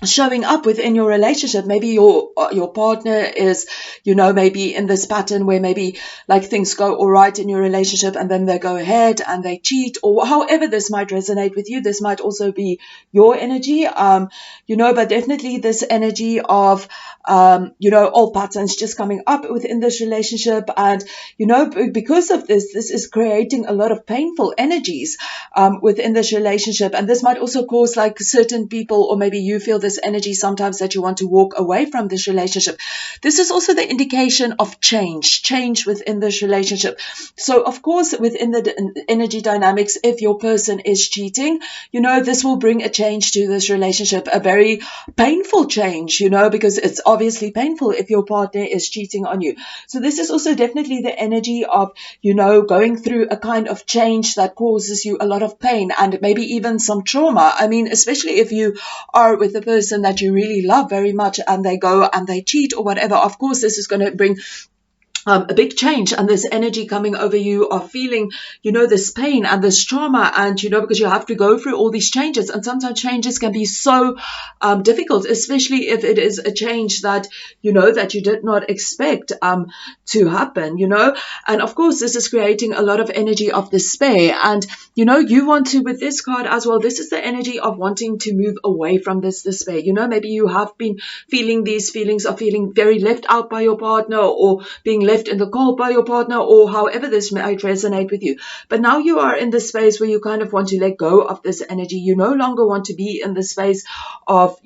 showing up within your relationship. Maybe your partner is, maybe in this pattern where maybe like things go all right in your relationship and then they go ahead and they cheat, or however this might resonate with you. This might also be your energy, but definitely this energy of, old patterns just coming up within this relationship. And, because of this is creating a lot of painful energies within this relationship. And this might also cause like certain people, or maybe you feel this energy sometimes that you want to walk away from this relationship. This is also the indication of change within this relationship. So of course, within the energy dynamics, if your person is cheating, this will bring a change to this relationship, a very painful change, because it's obviously painful if your partner is cheating on you. So this is also definitely the energy of, going through a kind of change that causes you a lot of pain and maybe even some trauma. I mean, especially if you are with a person that you really love very much and they go and they cheat or whatever, of course this is going to bring a big change, and this energy coming over you of feeling, this pain and this trauma, and, because you have to go through all these changes. And sometimes changes can be so difficult, especially if it is a change that, that you did not expect to happen, and of course, this is creating a lot of energy of despair. And, you want to, with this card as well, this is the energy of wanting to move away from this despair. Maybe you have been feeling these feelings of feeling very left out by your partner, or being left in the cold by your partner, or however this might resonate with you. But now you are in the space where you kind of want to let go of this energy. You no longer want to be in the space of,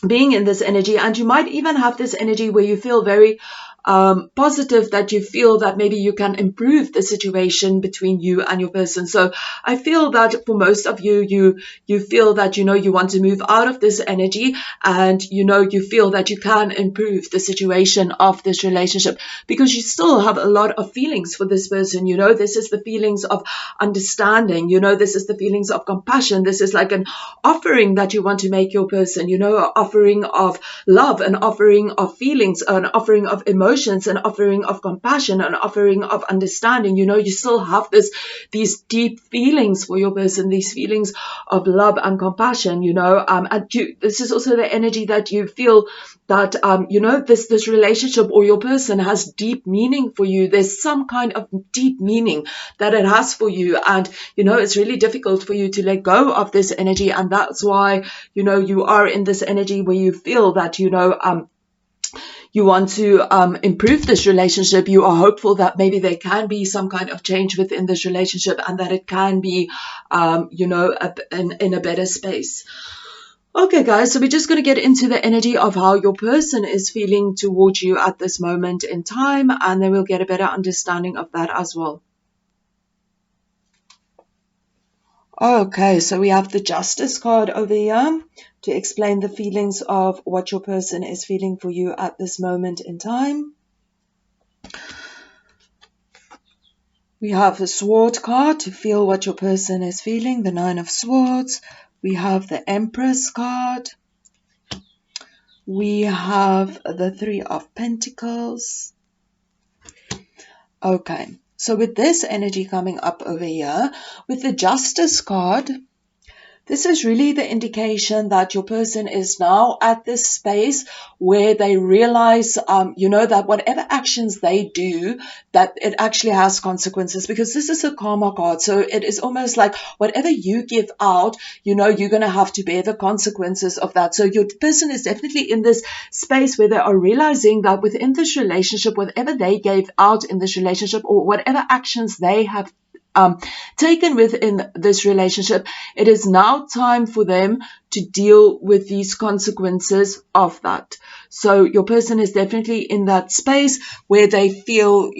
being in this energy. And you might even have this energy where you feel very positive, that you feel that maybe you can improve the situation between you and your person. So I feel that for most of you, you feel that, you want to move out of this energy, and, you feel that you can improve the situation of this relationship, because you still have a lot of feelings for this person. This is the feelings of understanding, this is the feelings of compassion. This is like an offering that you want to make your person, an offering of love, an offering of feelings, an offering of emotions, an offering of compassion, an offering of understanding. You still have these deep feelings for your person, these feelings of love and compassion, this is also the energy that you feel that, this relationship or your person has deep meaning for you. There's some kind of deep meaning that it has for you. And, it's really difficult for you to let go of this energy. And that's why, you are in this energy where you feel that, you want to improve this relationship. You are hopeful that maybe there can be some kind of change within this relationship, and that it can be, in a better space. Okay, guys, so we're just going to get into the energy of how your person is feeling towards you at this moment in time, and then we'll get a better understanding of that as well. Okay, so we have the Justice card over here to explain the feelings of what your person is feeling for you at this moment in time. We have the Sword card to feel what your person is feeling, the Nine of Swords. We have the Empress card. We have the Three of Pentacles. Okay, so with this energy coming up over here, with the Justice card, this is really the indication that your person is now at this space where they realize, that whatever actions they do, that it actually has consequences, because this is a karma card. So it is almost like whatever you give out, you're going to have to bear the consequences of that. So your person is definitely in this space where they are realizing that within this relationship, whatever they gave out in this relationship, or whatever actions they have taken within this relationship, it is now time for them to deal with these consequences of that. So your person is definitely in that space where they feel,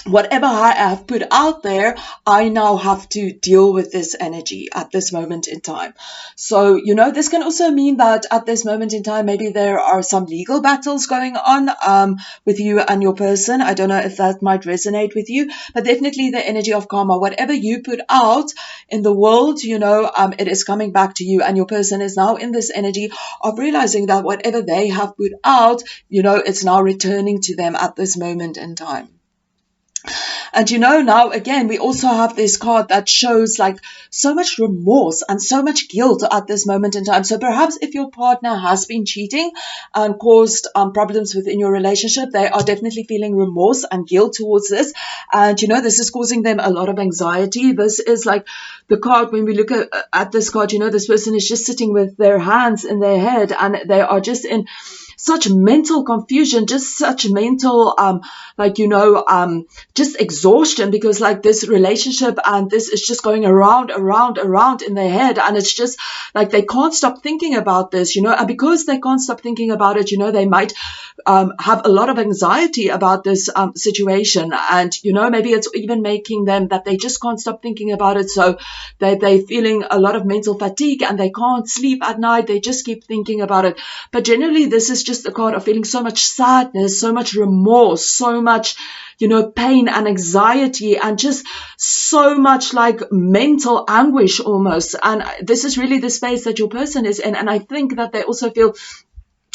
whatever I have put out there, I now have to deal with this energy at this moment in time. So, this can also mean that at this moment in time, maybe there are some legal battles going on with you and your person. I don't know if that might resonate with you, but definitely the energy of karma, whatever you put out in the world, it is coming back to you, and your person is now in this energy of realizing that whatever they have put out, it's now returning to them at this moment in time. And now again, we also have this card that shows like so much remorse and so much guilt at this moment in time. So perhaps if your partner has been cheating and caused problems within your relationship, they are definitely feeling remorse and guilt towards this. And this is causing them a lot of anxiety. This is like the card, when we look at this card, this person is just sitting with their hands in their head, and they are just in such mental confusion, just such mental, just exhaustion, because like this relationship and this is just going around in their head, and it's just like they can't stop thinking about this, and because they can't stop thinking about it, they might have a lot of anxiety about this situation, and maybe it's even making them that they just can't stop thinking about it, so they're feeling a lot of mental fatigue and they can't sleep at night, they just keep thinking about it. But generally this is just a card of feeling so much sadness, so much remorse, so much pain and anxiety, and just so much like mental anguish almost. And this is really the space that your person is in, and I think that they also feel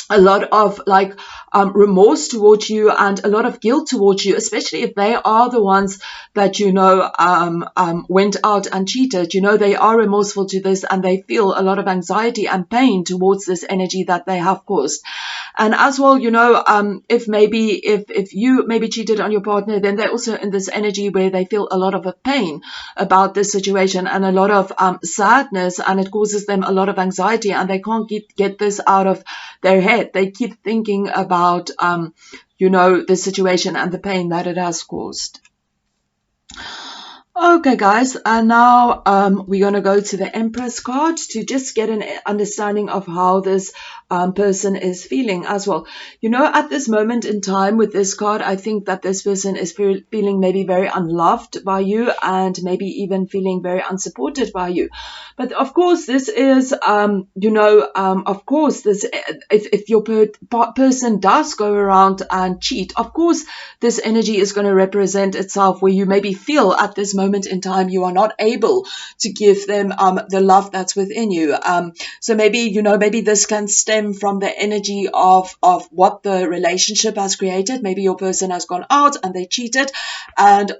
a lot of like remorse towards you and a lot of guilt towards you, especially if they are the ones that went out and cheated. They are remorseful to this, and they feel a lot of anxiety and pain towards this energy that they have caused. And as well, if you maybe cheated on your partner, then they're also in this energy where they feel a lot of a pain about this situation and a lot of sadness, and it causes them a lot of anxiety, and they can't get this out of their head. They keep thinking about the situation and the pain that it has caused. Okay, guys, and now we're going to go to the Empress card to just get an understanding of how this person is feeling as well. At this moment in time with this card, I think that this person is feeling maybe very unloved by you, and maybe even feeling very unsupported by you. But of course, this is, of course, this if your person does go around and cheat, of course, this energy is going to represent itself where you maybe feel at this moment in time you are not able to give them the love that's within you. So maybe this can stem from the energy of what the relationship has created. Maybe your person has gone out and they cheated, and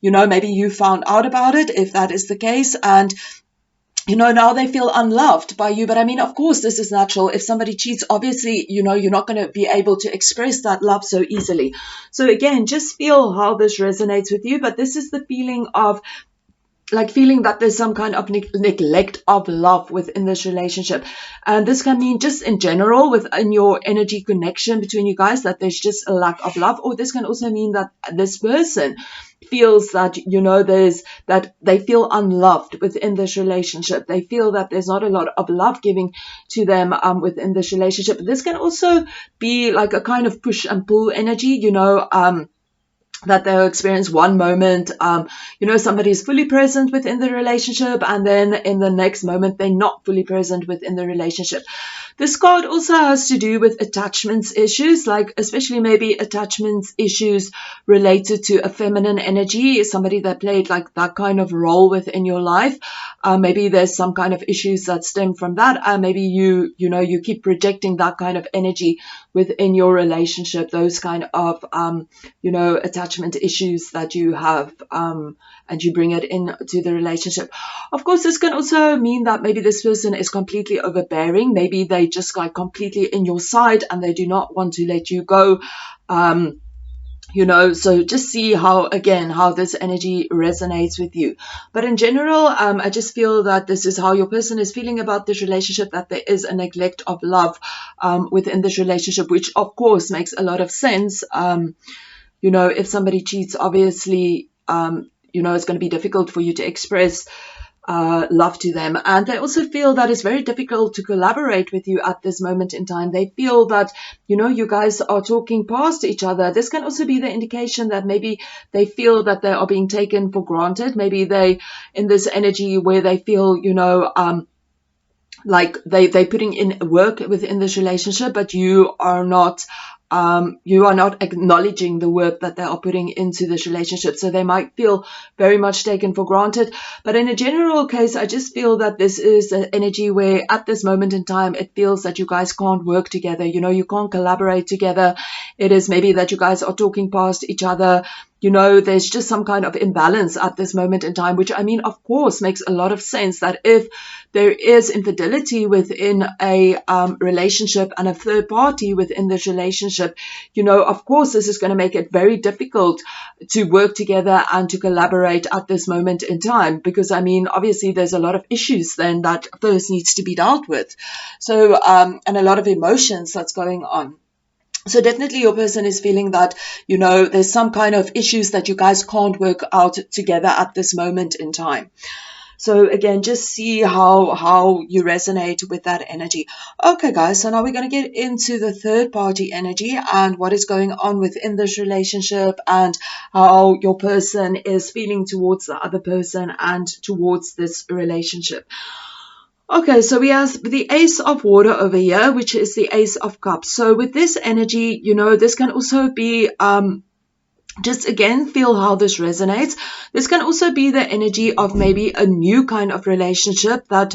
maybe you found out about it, if that is the case, and now they feel unloved by you. But I mean, of course, this is natural. If somebody cheats, obviously, you're not going to be able to express that love so easily. So again, just feel how this resonates with you. But this is the feeling of like feeling that there's some kind of neglect of love within this relationship. And this can mean just in general within your energy connection between you guys, that there's just a lack of love. Or this can also mean that this person feels that, you know, that they feel unloved within this relationship. They feel that there's not a lot of love giving to them within this relationship. This can also be like a kind of push and pull energy, you know, that they'll experience one moment, you know, somebody is fully present within the relationship, and then in the next moment, they're not fully present within the relationship. This card also has to do with attachments issues, like especially maybe attachments issues related to a feminine energy, somebody that played like that kind of role within your life. Maybe there's some kind of issues that stem from that. Maybe you know, you keep projecting that kind of energy within your relationship, those kind of, you know, attachment issues that you have, and you bring it into the relationship. Of course, this can also mean that maybe this person is completely overbearing. Maybe they just like completely in your side and they do not want to let you go. You know, so just see how this energy resonates with you. But in general, I just feel that this is how your person is feeling about this relationship, that there is a neglect of love within this relationship, which of course makes a lot of sense. You know, if somebody cheats, obviously, you know, it's going to be difficult for you to express love to them. And they also feel that it's very difficult to collaborate with you at this moment in time. They feel that, you know, you guys are talking past each other. This can also be the indication that maybe they feel that they are being taken for granted. Maybe they, in this energy where they feel, you know, like they're putting in work within this relationship, but you are not acknowledging the work that they are putting into this relationship. So they might feel very much taken for granted. But in a general case, I just feel that this is an energy where at this moment in time, it feels that you guys can't work together. You know, you can't collaborate together. It is maybe that you guys are talking past each other. You know, there's just some kind of imbalance at this moment in time, which I mean, of course, makes a lot of sense that if there is infidelity within a relationship and a third party within this relationship, you know, of course, this is going to make it very difficult to work together and to collaborate at this moment in time. Because, I mean, obviously, there's a lot of issues then that first needs to be dealt with. So, and a lot of emotions that's going on. So definitely your person is feeling that, you know, there's some kind of issues that you guys can't work out together at this moment in time. So again, just see how you resonate with that energy. Okay, guys, so now we're going to get into the third party energy and what is going on within this relationship and how your person is feeling towards the other person and towards this relationship. Okay, so we have the Ace of Water over here, which is the Ace of Cups. So with this energy, you know, this can also be just again feel how this resonates. This can also be the energy of maybe a new kind of relationship that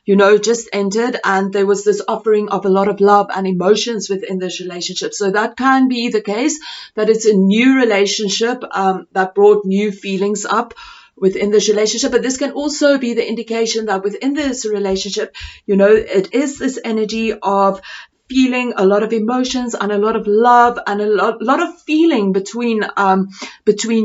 you know, just entered, and there was this offering of a lot of love and emotions within this relationship. So that can be the case, that it's a new relationship that brought new feelings up within this relationship. But this can also be the indication that within this relationship, you know, it is this energy of feeling a lot of emotions and a lot of love and a lot of feeling between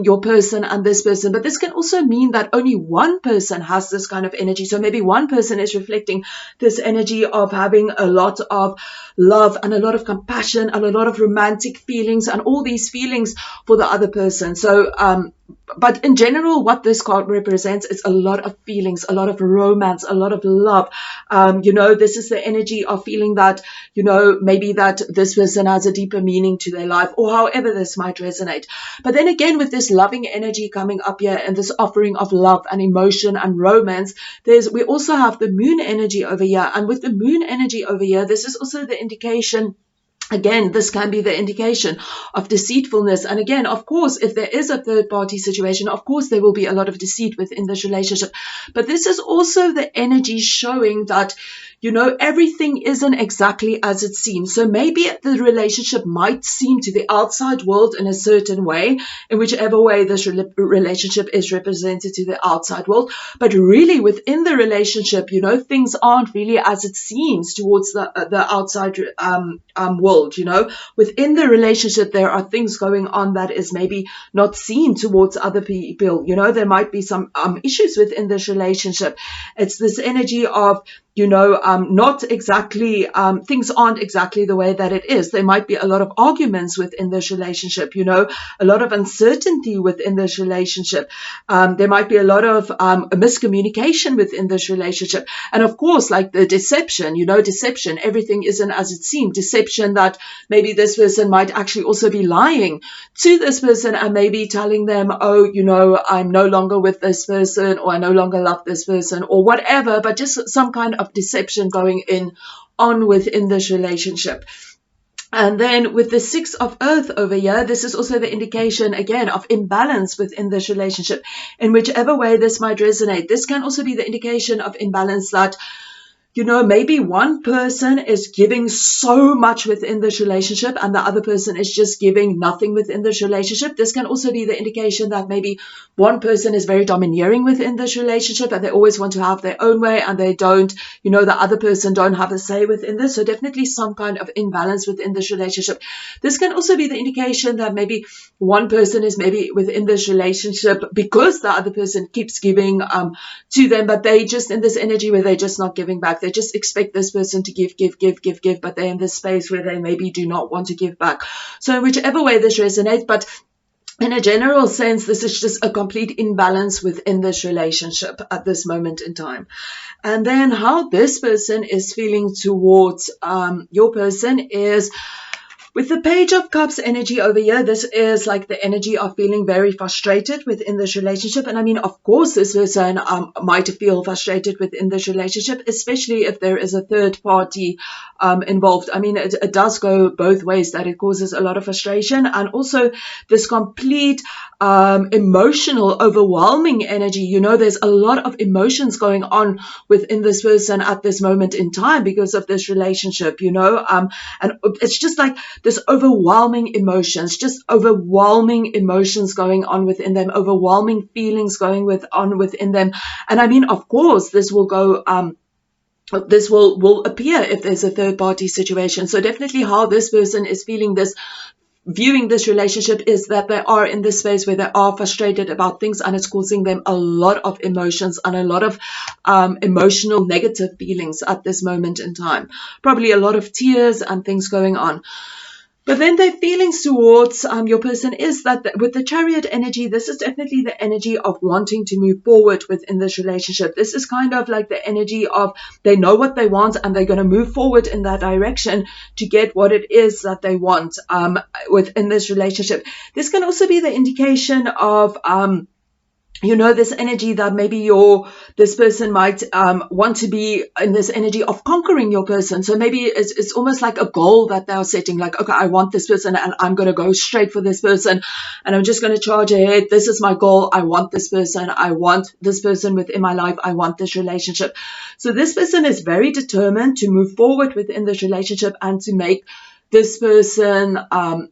your person and this person. But this can also mean that only one person has this kind of energy. So maybe one person is reflecting this energy of having a lot of love and a lot of compassion and a lot of romantic feelings and all these feelings for the other person. So but in general, what this card represents is a lot of feelings, a lot of romance, a lot of love. You know, this is the energy of feeling that, you know, maybe that this person has a deeper meaning to their life, or however this might resonate. But then again, with this loving energy coming up here and this offering of love and emotion and romance, we also have the moon energy over here. And with the moon energy over here, this is also the indication. Again, this can be the indication of deceitfulness. And again, of course, if there is a third party situation, of course, there will be a lot of deceit within this relationship. But this is also the energy showing that, you know, everything isn't exactly as it seems. So maybe the relationship might seem to the outside world in a certain way, in whichever way this relationship is represented to the outside world. But really within the relationship, you know, things aren't really as it seems towards the outside world, you know. Within the relationship, there are things going on that is maybe not seen towards other people. You know, there might be some issues within this relationship. It's this energy of, you know, not exactly, things aren't exactly the way that it is. There might be a lot of arguments within this relationship, you know, a lot of uncertainty within this relationship. There might be a lot of miscommunication within this relationship. And of course, like the deception, you know, deception, everything isn't as it seems. Deception that maybe this person might actually also be lying to this person and maybe telling them, oh, you know, I'm no longer with this person, or I no longer love this person, or whatever, but just some kind of deception going on within this relationship. And then with the Six of Earth over here, this is also the indication, again, of imbalance within this relationship. In whichever way this might resonate, this can also be the indication of imbalance that, you know, maybe one person is giving so much within this relationship and the other person is just giving nothing within this relationship. This can also be the indication that maybe one person is very domineering within this relationship and they always want to have their own way and they don't, you know, the other person don't have a say within this. So definitely some kind of imbalance within this relationship. This can also be the indication that maybe one person is maybe within this relationship because the other person keeps giving to them, but they just in this energy where they're just not giving back. They just expect this person to give, but they're in this space where they maybe do not want to give back. So whichever way this resonates, but in a general sense, this is just a complete imbalance within this relationship at this moment in time. And then how this person is feeling towards your person is, with the Page of Cups energy over here, this is like the energy of feeling very frustrated within this relationship. And I mean, of course, this person might feel frustrated within this relationship, especially if there is a third party involved. I mean, it does go both ways, that it causes a lot of frustration and also this complete emotional, overwhelming energy. You know, there's a lot of emotions going on within this person at this moment in time because of this relationship, you know, and it's just like this overwhelming emotions, just overwhelming emotions going on within them, overwhelming feelings going on within them. And I mean, of course, this will go, this will appear if there's a third party situation. So definitely how this person is feeling this, viewing this relationship, is that they are in this space where they are frustrated about things and it's causing them a lot of emotions and a lot of emotional negative feelings at this moment in time. Probably a lot of tears and things going on. But then their feelings towards your person is that with the Chariot energy, this is definitely the energy of wanting to move forward within this relationship. This is kind of like the energy of they know what they want and they're going to move forward in that direction to get what it is that they want within this relationship. This can also be the indication of you know, this energy that maybe this person might want to be in this energy of conquering your person. So maybe it's almost like a goal that they're setting, like, okay, I want this person and I'm going to go straight for this person and I'm just going to charge ahead. This is my goal. I want this person. I want this person within my life. I want this relationship. So this person is very determined to move forward within this relationship and to make this person,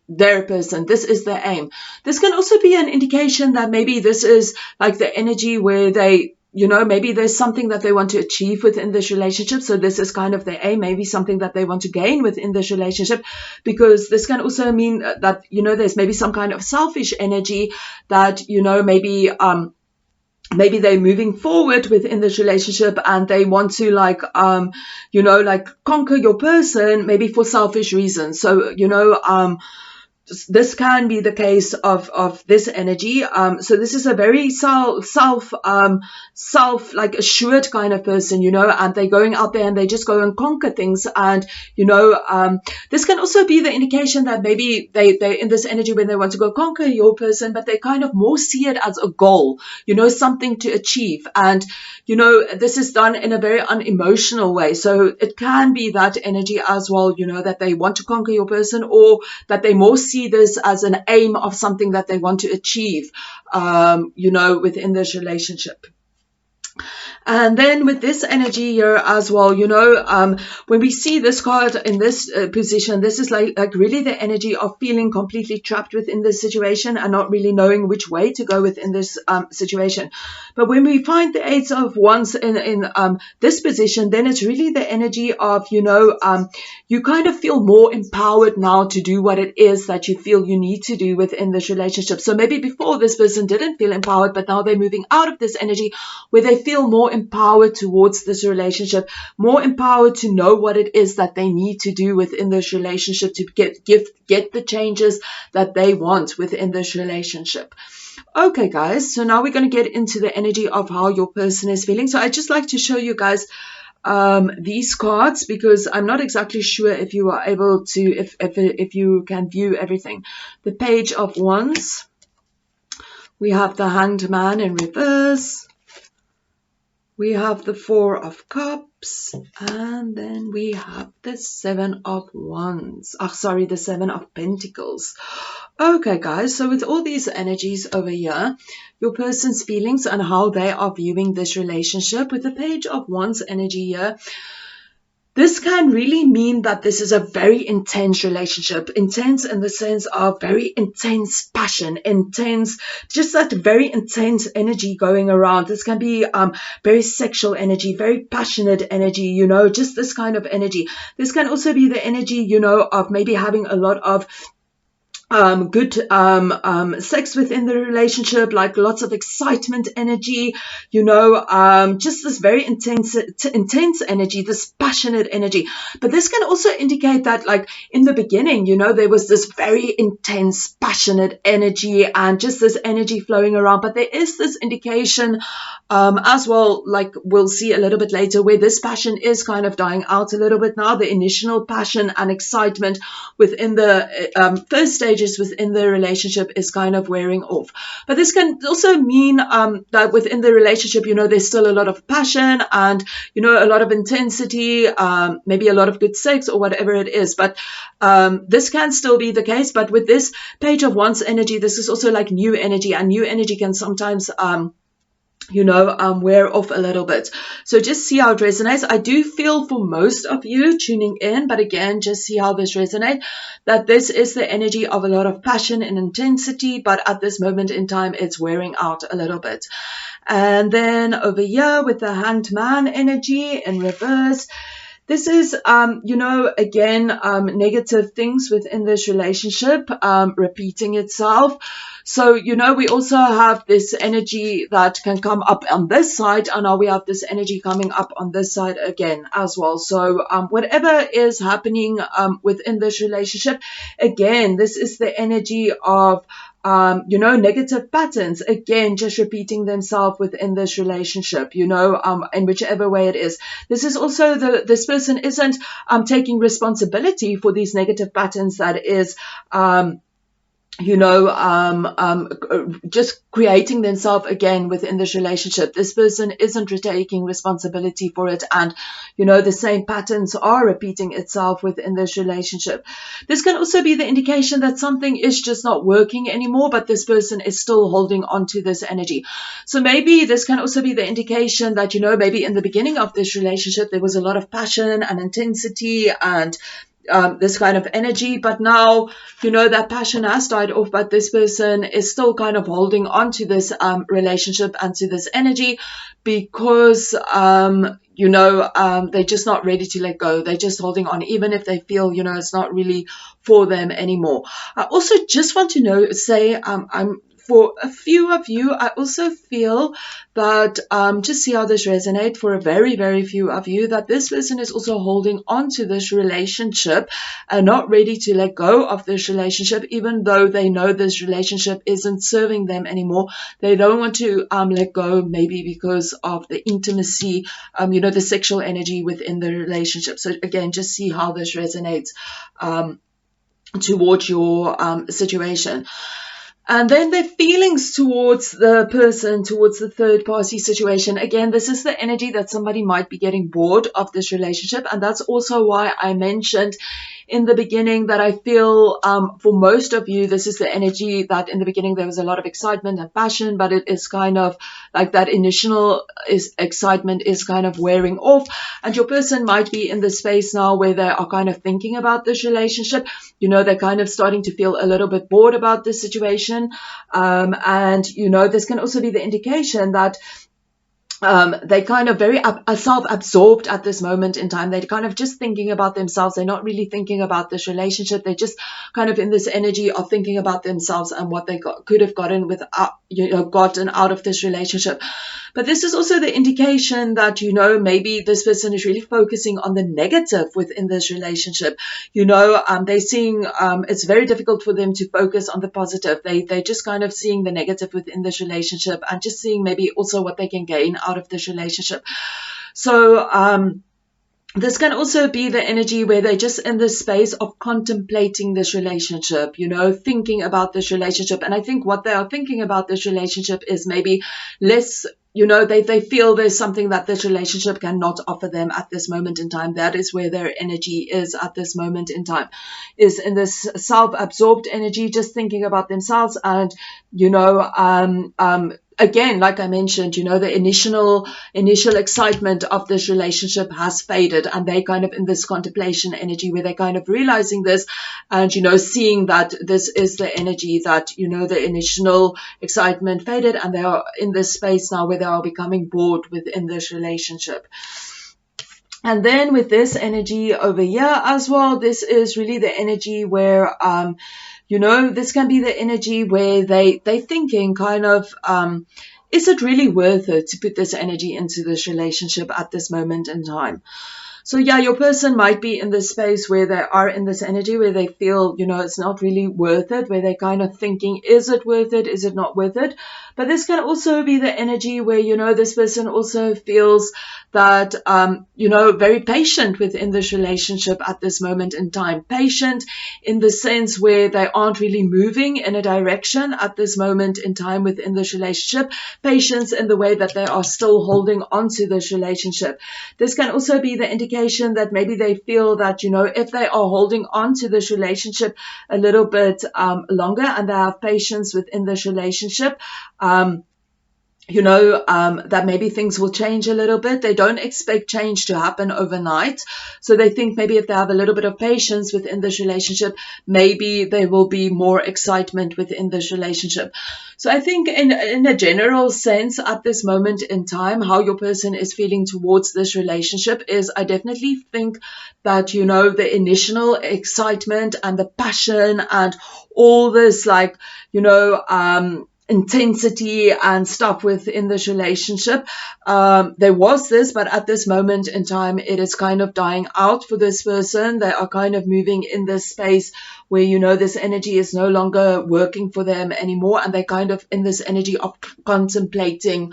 their person. This is their aim. This can also be an indication that maybe this is like the energy where they, you know, maybe there's something that they want to achieve within this relationship. So this is kind of their aim, maybe something that they want to gain within this relationship, because this can also mean that, you know, there's maybe some kind of selfish energy that, you know, maybe they're moving forward within this relationship and they want to like, you know, like conquer your person, maybe for selfish reasons. So, you know, this can be the case of this energy. So this is a very self like assured kind of person, you know, and they're going out there and they just go and conquer things. And, you know, this can also be the indication that maybe they're in this energy when they want to go conquer your person, but they kind of more see it as a goal, you know, something to achieve. And, you know, this is done in a very unemotional way. So it can be that energy as well, you know, that they want to conquer your person, or that they more see this as an aim of something that they want to achieve, you know, within this relationship. And then with this energy here as well, when we see this card in this position, this is like really the energy of feeling completely trapped within this situation and not really knowing which way to go within this situation. But when we find the Eight of Wands in this position, then it's really the energy of, you kind of feel more empowered now to do what it is that you feel you need to do within this relationship. So maybe before this person didn't feel empowered, but now they're moving out of this energy where they feel more empowered towards this relationship, more empowered to know what it is that they need to do within this relationship to get the changes that they want within this relationship. Okay, guys, so now we're going to get into the energy of how your person is feeling. So I just like to show you guys these cards because I'm not exactly sure if you are able to, if you can view everything. The Page of Wands. We have the Hanged Man in reverse. We have the Four of Cups, and then we have the Seven of Wands. The Seven of Pentacles. Okay, guys, so with all these energies over here, your person's feelings and how they are viewing this relationship, with the Page of Wands energy here, this can really mean that this is a very intense relationship. Intense in the sense of very intense passion, intense, just that very intense energy going around. This can be very sexual energy, very passionate energy, just this kind of energy. This can also be the energy, of maybe having a lot of good sex within the relationship, like lots of excitement energy, just this very intense energy, this passionate energy. But this can also indicate that, like, in the beginning, there was this very intense, passionate energy and just this energy flowing around. But there is this indication as well, like we'll see a little bit later, where this passion is kind of dying out a little bit now. The initial passion and excitement within the first stages within the relationship is kind of wearing off. But this can also mean that within the relationship, there's still a lot of passion and, a lot of intensity, maybe a lot of good sex or whatever it is. But this can still be the case. But with this Page of Wands energy, this is also like new energy, and new energy can sometimes wear off a little bit. So just see how it resonates. I do feel for most of you tuning in, but again, just see how this resonates, that this is the energy of a lot of passion and intensity, but at this moment in time, it's wearing out a little bit. And then over here with the Hanged Man energy in reverse, this is, again, negative things within this relationship, repeating itself. So, we also have this energy that can come up on this side, and now we have this energy coming up on this side again as well. So, whatever is happening within this relationship, again, this is the energy of negative patterns, again, just repeating themselves within this relationship, in whichever way it is. This is also this person isn't taking responsibility for these negative patterns that is just creating themselves again within this relationship. This person isn't taking responsibility for it, and the same patterns are repeating itself within this relationship. This can also be the indication that something is just not working anymore, but this person is still holding on to this energy. So maybe this can also be the indication that maybe in the beginning of this relationship there was a lot of passion and intensity and this kind of energy, but now that passion has died off, but this person is still kind of holding on to this relationship and to this energy because they're just not ready to let go. They're just holding on, even if they feel it's not really for them anymore. I also just want to say I'm for a few of you, I also feel that, just see how this resonates, for a very, very few of you, that this person is also holding on to this relationship and not ready to let go of this relationship, even though they know this relationship isn't serving them anymore. They don't want to let go, maybe because of the intimacy, the sexual energy within the relationship. So again, just see how this resonates towards your situation. And then their feelings towards the person, towards the third party situation. Again, this is the energy that somebody might be getting bored of this relationship. And that's also why I mentioned in the beginning that I feel for most of you, this is the energy that in the beginning there was a lot of excitement and passion, but it is kind of like that initial excitement is kind of wearing off, and your person might be in the space now where they are kind of thinking about this relationship. You know, they're kind of starting to feel a little bit bored about this situation, and you know, this can also be the indication that they kind of very self-absorbed at this moment in time. They're kind of just thinking about themselves. They're not really thinking about this relationship. They're just kind of in this energy of thinking about themselves and what they could have gotten gotten out of this relationship. But this is also the indication that, you know, maybe this person is really focusing on the negative within this relationship. You know, they're seeing it's very difficult for them to focus on the positive. They're just kind of seeing the negative within this relationship and just seeing maybe also what they can gain out of this relationship. So this can also be the energy where they're just in this space of contemplating this relationship, you know, thinking about this relationship. And I think what they are thinking about this relationship is maybe less, you know, they feel there's something that this relationship cannot offer them at this moment in time. That is where their energy is at this moment in time, is in this self-absorbed energy, just thinking about themselves. And, you know, again, like I mentioned, you know, the initial excitement of this relationship has faded, and they kind of in this contemplation energy where they're kind of realizing this and, you know, seeing that this is the energy that, you know, the initial excitement faded, and they are in this space now where they are becoming bored within this relationship. And then with this energy over here as well, this is really the energy where, you know, this can be the energy where they're thinking kind of, is it really worth it to put this energy into this relationship at this moment in time? So yeah, your person might be in this space where they are in this energy where they feel, you know, it's not really worth it, where they're kind of thinking, is it worth it? Is it not worth it? But this can also be the energy where, you know, this person also feels that, you know, very patient within this relationship at this moment in time. Patient in the sense where they aren't really moving in a direction at this moment in time within this relationship. Patience in the way that they are still holding on to this relationship. This can also be the indication that maybe they feel that, you know, if they are holding on to this relationship a little bit longer and they have patience within this relationship, you know, that maybe things will change a little bit. They don't expect change to happen overnight. So they think maybe if they have a little bit of patience within this relationship, maybe there will be more excitement within this relationship. So I think in a general sense, at this moment in time, how your person is feeling towards this relationship is, I definitely think that, you know, the initial excitement and the passion and all this, like, you know, intensity and stuff within this relationship. There was this, but at this moment in time, it is kind of dying out for this person. They are kind of moving in this space where, you know, this energy is no longer working for them anymore. And they're kind of in this energy of contemplating,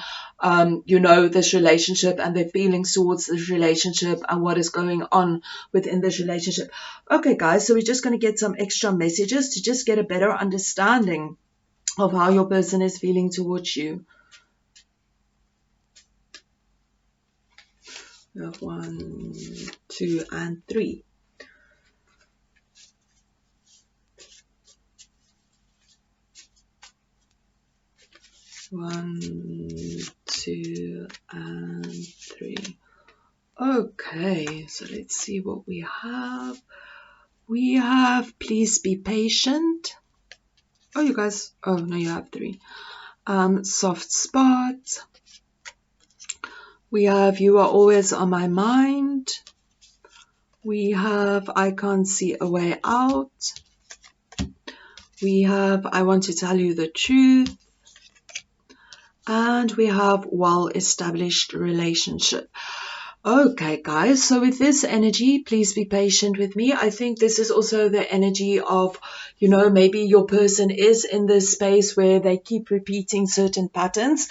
you know, this relationship and their feelings towards this relationship and what is going on within this relationship. Okay, guys, so we're just going to get some extra messages to just get a better understanding of how your person is feeling towards you. We have 1, 2, and 3. One, 2, and 3. Okay, so let's see what we have. We have, please be patient. Oh, you guys, oh no, you have 3. Soft spot. We have, you are always on my mind. We have, I can't see a way out. We have, I want to tell you the truth. And we have well-established relationship. Okay, guys, so with this energy, please be patient with me. I think this is also the energy of, you know, maybe your person is in this space where they keep repeating certain patterns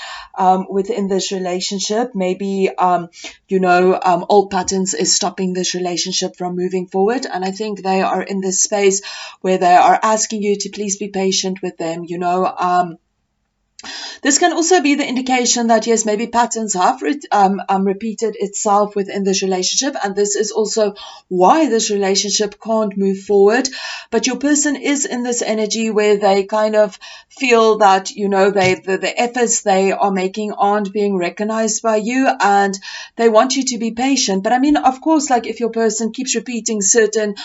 within this relationship. Maybe, you know, old patterns is stopping this relationship from moving forward. And I think they are in this space where they are asking you to please be patient with them, you know, This can also be the indication that, yes, maybe patterns have repeated itself within this relationship, and this is also why this relationship can't move forward. But your person is in this energy where they kind of feel that, you know, the efforts they are making aren't being recognized by you, and they want you to be patient. But I mean, of course, like if your person keeps repeating certain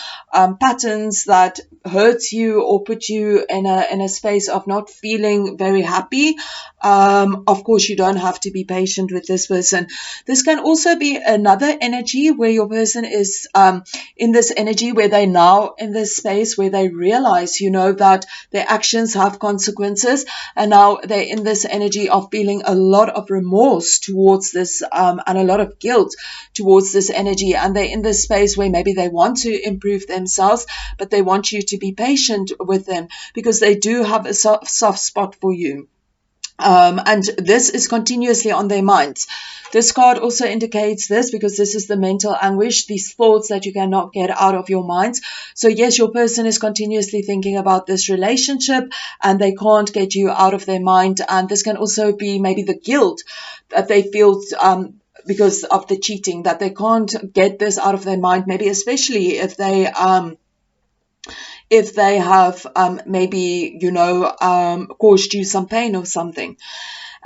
patterns that hurts you or put you in a space of not feeling very happy, of course you don't have to be patient with this person. This can also be another energy where your person is in this energy where they now in this space where they realize, you know, that their actions have consequences, and now they're in this energy of feeling a lot of remorse towards this and a lot of guilt towards this energy, and they're in this space where maybe they want to improve themselves, but they want you to be patient with them because they do have a soft spot for you. And this is continuously on their minds. This card also indicates this because this is the mental anguish, these thoughts that you cannot get out of your minds. So yes, your person is continuously thinking about this relationship and they can't get you out of their mind. And this can also be maybe the guilt that they feel because of the cheating, that they can't get this out of their mind, maybe especially if they have maybe, you know, caused you some pain or something.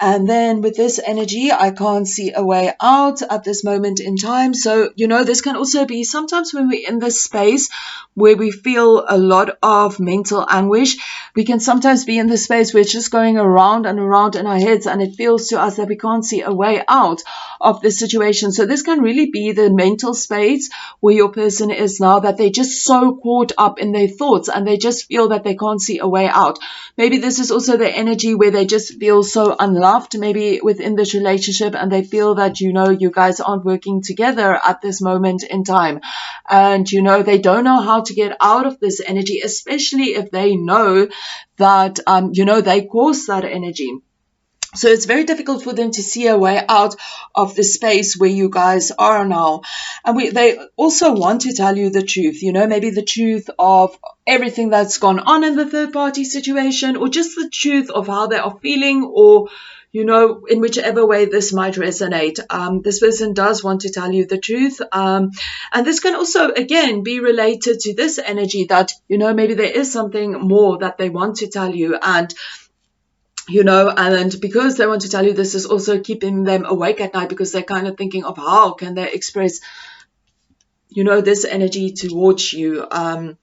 And then with this energy, I can't see a way out at this moment in time. So, you know, this can also be sometimes when we're in this space where we feel a lot of mental anguish, we can sometimes be in this space where it's just going around and around in our heads, and it feels to us that we can't see a way out of the situation. So this can really be the mental space where your person is now, that they're just so caught up in their thoughts and they just feel that they can't see a way out. Maybe this is also the energy where they just feel so unloved, maybe within this relationship, and they feel that, you know, you guys aren't working together at this moment in time. And, you know, they don't know how to get out of this energy, especially if they know that, you know, they caused that energy. So it's very difficult for them to see a way out of the space where you guys are now. And they also want to tell you the truth, you know, maybe the truth of everything that's gone on in the third party situation, or just the truth of how they are feeling, or, you know, in whichever way this might resonate. This person does want to tell you the truth. And this can also, again, be related to this energy that, you know, maybe there is something more that they want to tell you. And you know, and because they want to tell you, this is also keeping them awake at night because they're kind of thinking of how can they express, you know, this energy towards you. And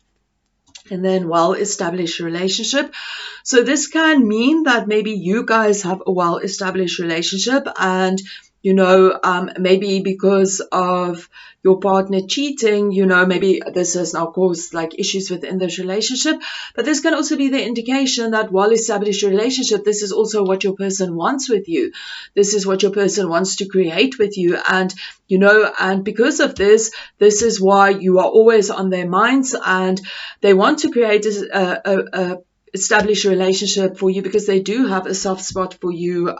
then well-established relationship. So this can mean that maybe you guys have a well-established relationship, and you know, maybe because of your partner cheating, you know, maybe this has now caused like issues within this relationship. But this can also be the indication that while established relationship, this is also what your person wants with you. This is what your person wants to create with you. And, you know, and because of this, this is why you are always on their minds, and they want to create a establish a relationship for you because they do have a soft spot for you.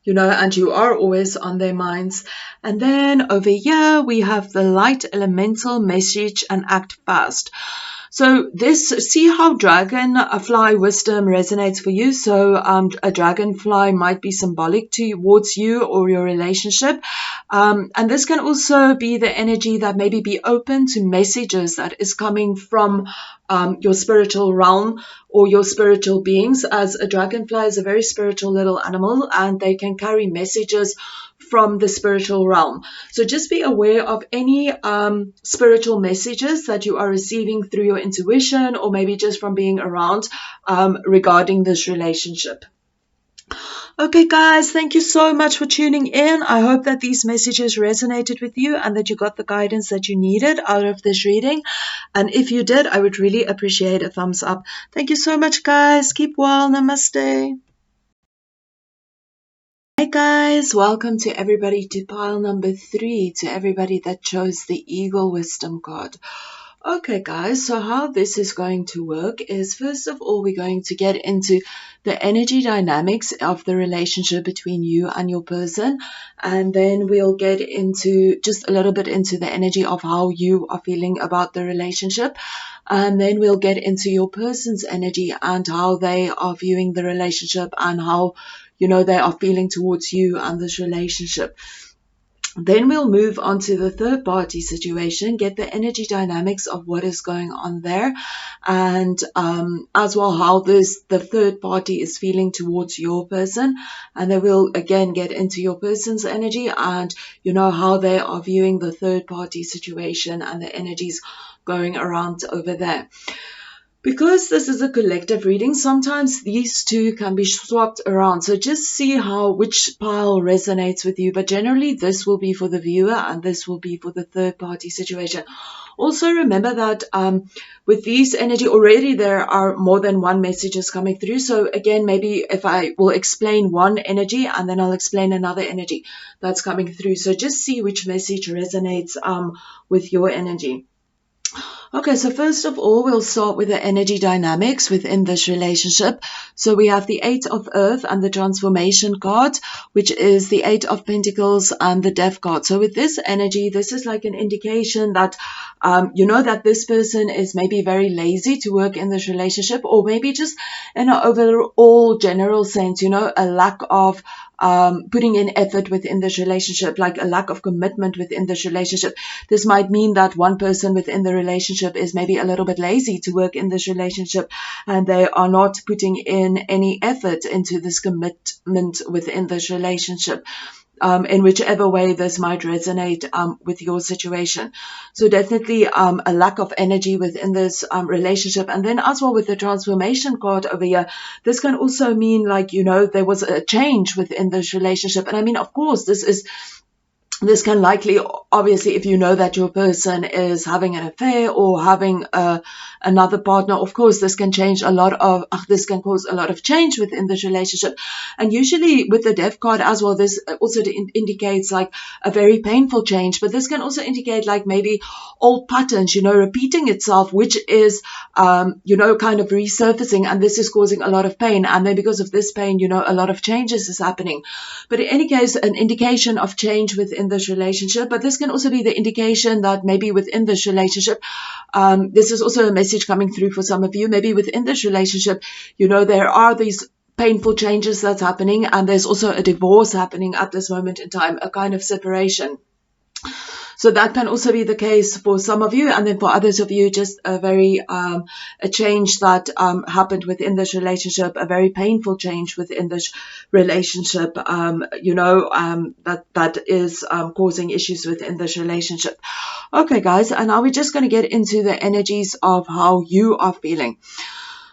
You know, and you are always on their minds. And then over here, we have the light elemental message and act fast. So this, see how dragonfly wisdom resonates for you. So a dragonfly might be symbolic towards you or your relationship. And this can also be the energy that maybe be open to messages that is coming from your spiritual realm or your spiritual beings, as a dragonfly is a very spiritual little animal and they can carry messages from the spiritual realm. So just be aware of any spiritual messages that you are receiving through your intuition or maybe just from being around regarding this relationship. Okay, guys, thank you so much for tuning in. I hope that these messages resonated with you and that you got the guidance that you needed out of this reading. And if you did, I would really appreciate a thumbs up. Thank you so much, guys. Keep well. Namaste. Hey guys, welcome to everybody to pile number 3, to everybody that chose the Eagle Wisdom card. Okay, guys, so how this is going to work is, first of all, we're going to get into the energy dynamics of the relationship between you and your person, and then we'll get into just a little bit into the energy of how you are feeling about the relationship, and then we'll get into your person's energy and how they are viewing the relationship and how, they are feeling towards you and this relationship. Then we'll move on to the third party situation, get the energy dynamics of what is going on there, and as well how the third party is feeling towards your person. And then we'll again get into your person's energy and how they are viewing the third party situation and the energies going around over there. Because this is a collective reading, sometimes these two can be swapped around. So just see which pile resonates with you. But generally, this will be for the viewer and this will be for the third party situation. Also, remember that with these energy, already there are more than one messages coming through. So again, maybe if I will explain one energy and then I'll explain another energy that's coming through. So just see which message resonates with your energy. Okay, so first of all, we'll start with the energy dynamics within this relationship. So we have the Eight of Earth and the Transformation card, which is the Eight of Pentacles and the Death card. So with this energy, this is like an indication that, that this person is maybe very lazy to work in this relationship, or maybe just in an overall general sense, a lack of putting in effort within this relationship, like a lack of commitment within this relationship. This might mean that one person within the relationship is maybe a little bit lazy to work in this relationship and they are not putting in any effort into this commitment within this relationship. In whichever way this might resonate with your situation. So definitely a lack of energy within this relationship. And then as well with the transformation card over here, this can also mean like, there was a change within this relationship. And I mean, of course, this can likely, obviously, if you know that your person is having an affair or having another partner, of course, this can cause a lot of change within this relationship. And usually with the Death card as well, this also indicates like a very painful change, but this can also indicate like maybe old patterns, repeating itself, which is, kind of resurfacing, and this is causing a lot of pain. And then because of this pain, a lot of changes is happening. But in any case, an indication of change within this relationship. But this can also be the indication that maybe within this relationship, this is also a message coming through for some of you, maybe within this relationship, there are these painful changes that's happening, and there's also a divorce happening at this moment in time, a kind of separation. So that can also be the case for some of you, and then for others of you, just a very a change that happened within this relationship, a very painful change within this relationship, that is causing issues within this relationship. Okay, guys, and now we're just going to get into the energies of how you are feeling.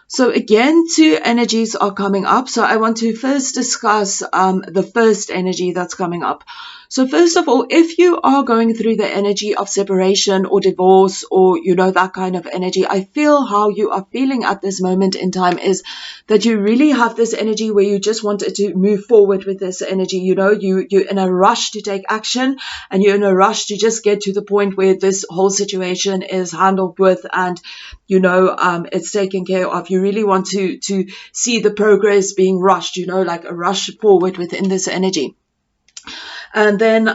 So again, two energies are coming up. So I want to first discuss the first energy that's coming up. So first of all, if you are going through the energy of separation or divorce or, that kind of energy, I feel how you are feeling at this moment in time is that you really have this energy where you just wanted to move forward with this energy. You're in a rush to take action, and you're in a rush to just get to the point where this whole situation is handled with and, it's taken care of. You really want to see the progress being rushed, like a rush forward within this energy. And then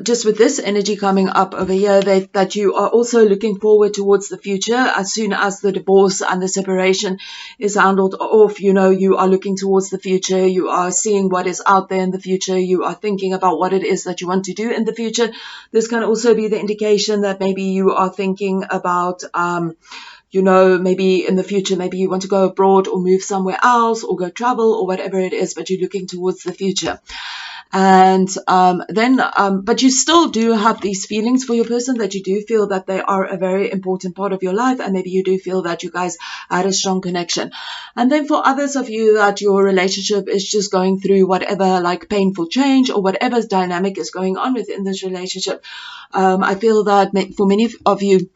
just with this energy coming up over here, that you are also looking forward towards the future. As soon as the divorce and the separation is handled off, you are looking towards the future. You are seeing what is out there in the future. You are thinking about what it is that you want to do in the future. This can also be the indication that maybe you are thinking about maybe in the future, maybe you want to go abroad or move somewhere else or go travel or whatever it is, but you're looking towards the future. And but you still do have these feelings for your person, that you do feel that they are a very important part of your life, and maybe you do feel that you guys had a strong connection. And then for others of you, that your relationship is just going through whatever like painful change or whatever dynamic is going on within this relationship. I feel that for many of you,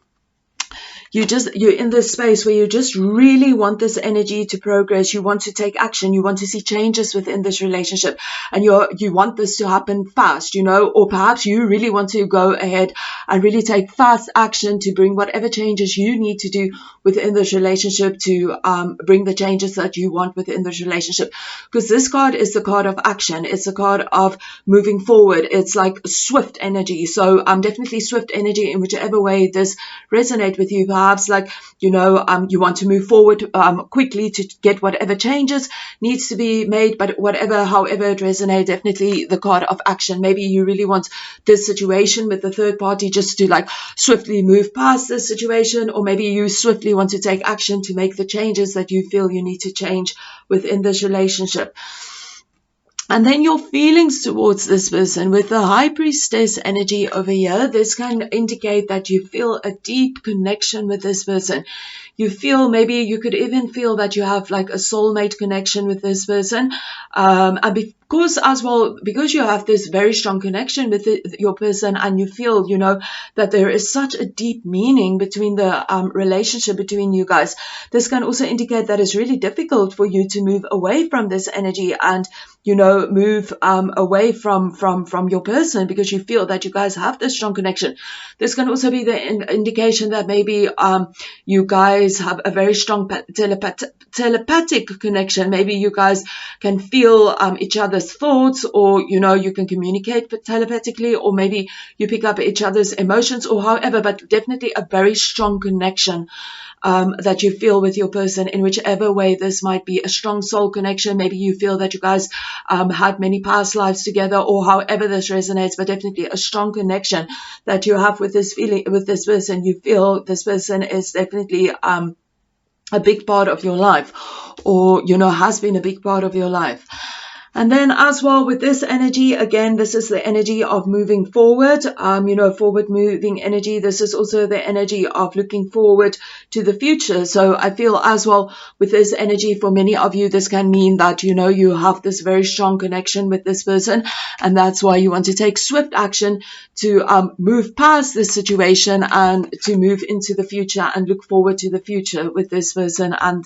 you're in this space where you just really want this energy to progress. You want to take action. You want to see changes within this relationship, and you want this to happen fast, or perhaps you really want to go ahead and really take fast action to bring whatever changes you need to do within this relationship to bring the changes that you want within this relationship. Because this card is the card of action. It's a card of moving forward. It's like swift energy. So definitely swift energy in whichever way this resonates with you. Perhaps like, you want to move forward quickly to get whatever changes needs to be made, but however it resonates, definitely the card of action. Maybe you really want this situation with the third party just to like swiftly move past this situation, or maybe you swiftly want to take action to make the changes that you feel you need to change within this relationship. And then your feelings towards this person with the High Priestess energy over here, this can indicate that you feel a deep connection with this person. You feel, maybe you could even feel that you have like a soulmate connection with this person. And because you have this very strong connection with your person, and you feel, that there is such a deep meaning between the relationship between you guys, this can also indicate that it's really difficult for you to move away from this energy and, move away from your person, because you feel that you guys have this strong connection. This can also be the indication that maybe you guys have a very strong telepathic connection. Maybe you guys can feel each other's thoughts, or you can communicate telepathically, or maybe you pick up each other's emotions, or however, but definitely a very strong connection that you feel with your person, in whichever way this might be. A strong soul connection. Maybe you feel that you guys had many past lives together, or however this resonates, but definitely a strong connection that you have with this person. You feel this person is definitely a big part of your life, or has been a big part of your life. And then as well with this energy, again, this is the energy of moving forward, forward moving energy. This is also the energy of looking forward to the future. So I feel as well with this energy, for many of you, this can mean that, you have this very strong connection with this person. And that's why you want to take swift action to move past this situation and to move into the future and look forward to the future with this person, and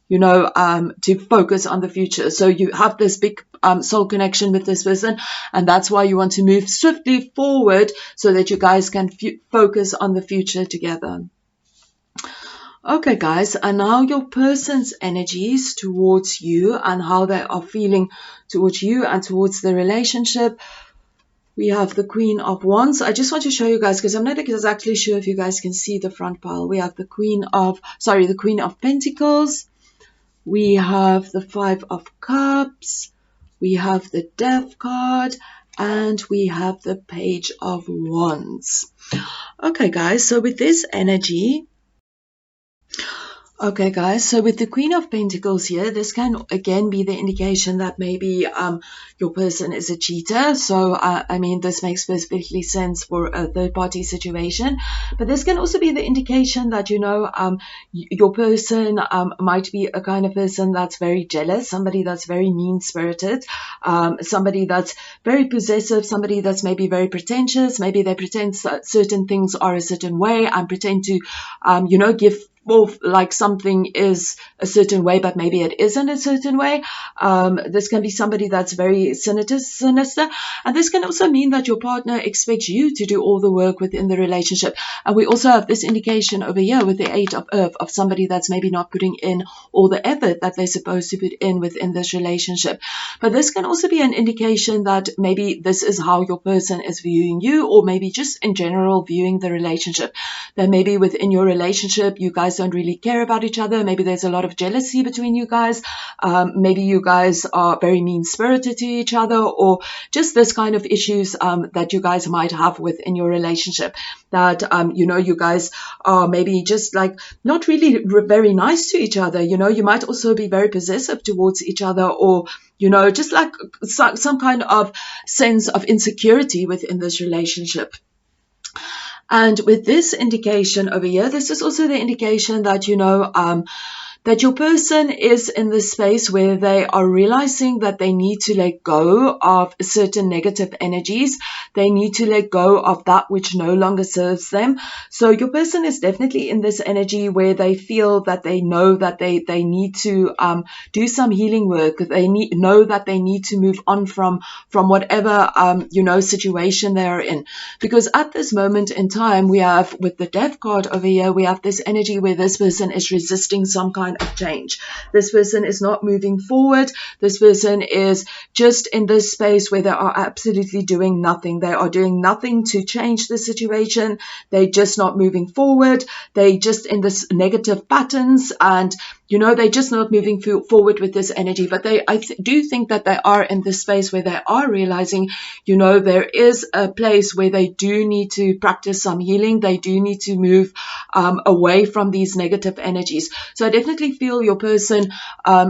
to focus on the future. So you have this big soul connection with this person, and that's why you want to move swiftly forward so that you guys can focus on the future together. Okay, guys, and now your person's energies towards you and how they are feeling towards you and towards the relationship. We have the Queen of Wands. I just want to show you guys, because I'm not exactly sure if you guys can see the front pile. We have the Queen of Pentacles. We have the Five of Cups, we have the Death card, and we have the Page of Wands. Okay, guys, so with this energy, okay, guys, so with the Queen of Pentacles here, this can again be the indication that maybe your person is a cheater. So, this makes perfectly sense for a third-party situation. But this can also be the indication that, your person might be a kind of person that's very jealous, somebody that's very mean-spirited, somebody that's very possessive, somebody that's maybe very pretentious. Maybe they pretend certain things are a certain way and pretend to, give like something is a certain way, but maybe it isn't a certain way. This can be somebody that's very sinister. And this can also mean that your partner expects you to do all the work within the relationship. And we also have this indication over here with the Eight of Earth of somebody that's maybe not putting in all the effort that they're supposed to put in within this relationship. But this can also be an indication that maybe this is how your person is viewing you, or maybe just in general viewing the relationship. That maybe within your relationship, you guys don't really care about each other. Maybe there's a lot of jealousy between you guys. Maybe you guys are very mean-spirited to each other, or just this kind of issues that you guys might have within your relationship. That, you guys are maybe just like not really very nice to each other. You might also be very possessive towards each other, or just like some kind of sense of insecurity within this relationship. And with this indication over here, this is also the indication that, that your person is in the space where they are realizing that they need to let go of certain negative energies. They need to let go of that which no longer serves them. So your person is definitely in this energy where they feel that they know that they need to do some healing work. They know that they need to move on from whatever situation they are in. Because at this moment in time, we have, with the Death card over here, we have this energy where this person is resisting some kind of change. This person is not moving forward. This person is just in this space where they are absolutely doing nothing. They are doing nothing to change the situation. They're just not moving forward. They just in this negative patterns, and they're just not moving forward with this energy. But I do think that they are in this space where they are realizing, there is a place where they do need to practice some healing. They do need to move away from these negative energies. So I definitely feel your person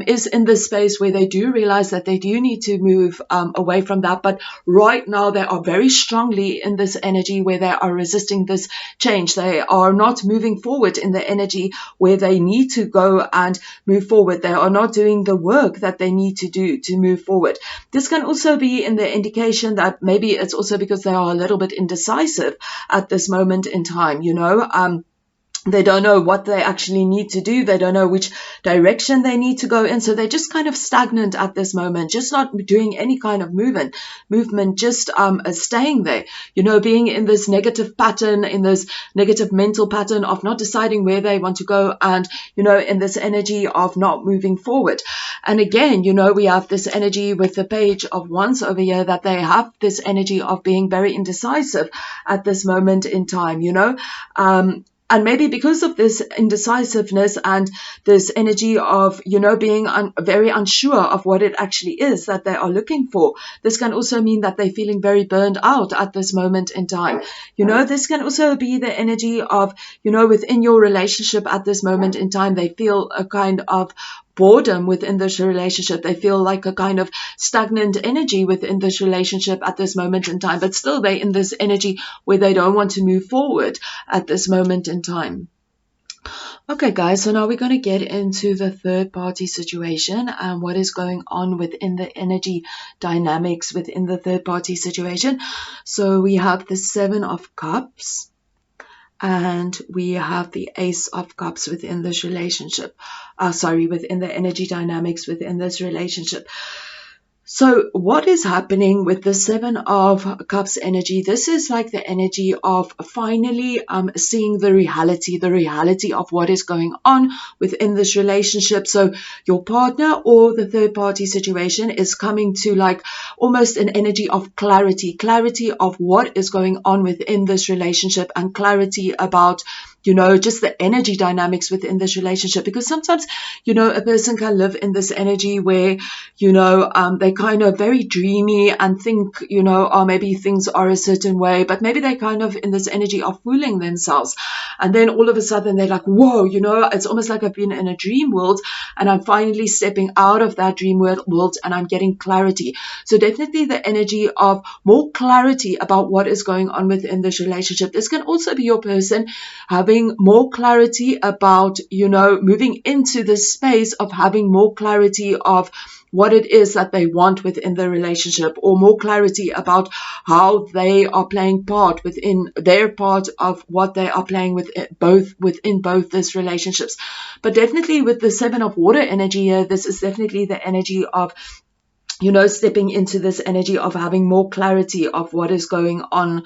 is in this space where they do realize that they do need to move away from that. But right now they are very strongly in this energy where they are resisting this change. They are not moving forward in the energy where they need to go and move forward. They are not doing the work that they need to do to move forward. This can also be in the indication that maybe it's also because they are a little bit indecisive at this moment in time. They don't know what they actually need to do. They don't know which direction they need to go in. So they're just kind of stagnant at this moment, just not doing any kind of movement, just staying there, being in this negative pattern, in this negative mental pattern of not deciding where they want to go, and, in this energy of not moving forward. And again, we have this energy with the Page of Wands over here, that they have this energy of being very indecisive at this moment in time, and maybe because of this indecisiveness and this energy of, being very unsure of what it actually is that they are looking for, this can also mean that they're feeling very burned out at this moment in time. This can also be the energy of, within your relationship at this moment in time, they feel a kind of boredom within this relationship. They feel like a kind of stagnant energy within this relationship at this moment in time, but still they're in this energy where they don't want to move forward at this moment in time. Okay, guys, so now we're going to get into the third party situation and what is going on within the energy dynamics within the third party situation. So we have the Seven of Cups, and we have the Ace of Cups within this relationship. Within the energy dynamics within this relationship. So what is happening with the Seven of Cups energy? This is like the energy of finally seeing the reality of what is going on within this relationship. So your partner or the third party situation is coming to like almost an energy of clarity of what is going on within this relationship, and clarity about just the energy dynamics within this relationship. Because sometimes, a person can live in this energy where, they kind of very dreamy and think, maybe things are a certain way, but maybe they kind of in this energy of fooling themselves. And then all of a sudden they're like, whoa, it's almost like I've been in a dream world and I'm finally stepping out of that dream world and I'm getting clarity. So definitely the energy of more clarity about what is going on within this relationship. This can also be your person having more clarity about, moving into the space of having more clarity of what it is that they want within the relationship, or more clarity about how they are playing part within their part of what they are playing within both these relationships. But definitely with the Seven of Water energy here, this is definitely the energy of stepping into this energy of having more clarity of what is going on,